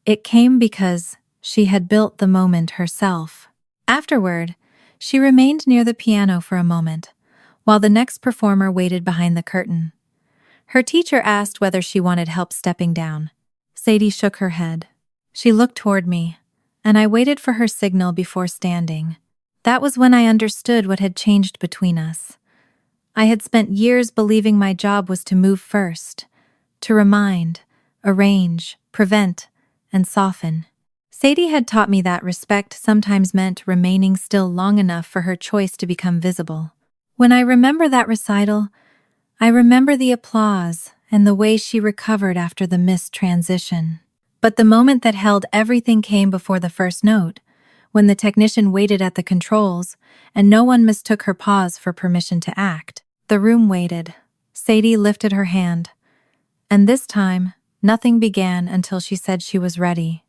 It came because she had built the moment herself. Afterward, she remained near the piano for a moment, while the next performer waited behind the curtain. Her teacher asked whether she wanted help stepping down. Sadie shook her head. She looked toward me, and I waited for her signal before standing. That was when I understood what had changed between us. I had spent years believing my job was to move first, to remind, arrange, prevent, and soften. Sadie had taught me that respect sometimes meant remaining still long enough for her choice to become visible. When I remember that recital, I remember the applause and the way she recovered after the missed transition. But the moment that held everything came before the first note, when the technician waited at the controls and no one mistook her pause for permission to act. The room waited. Sadie lifted her hand, and this time, nothing began until she said she was ready.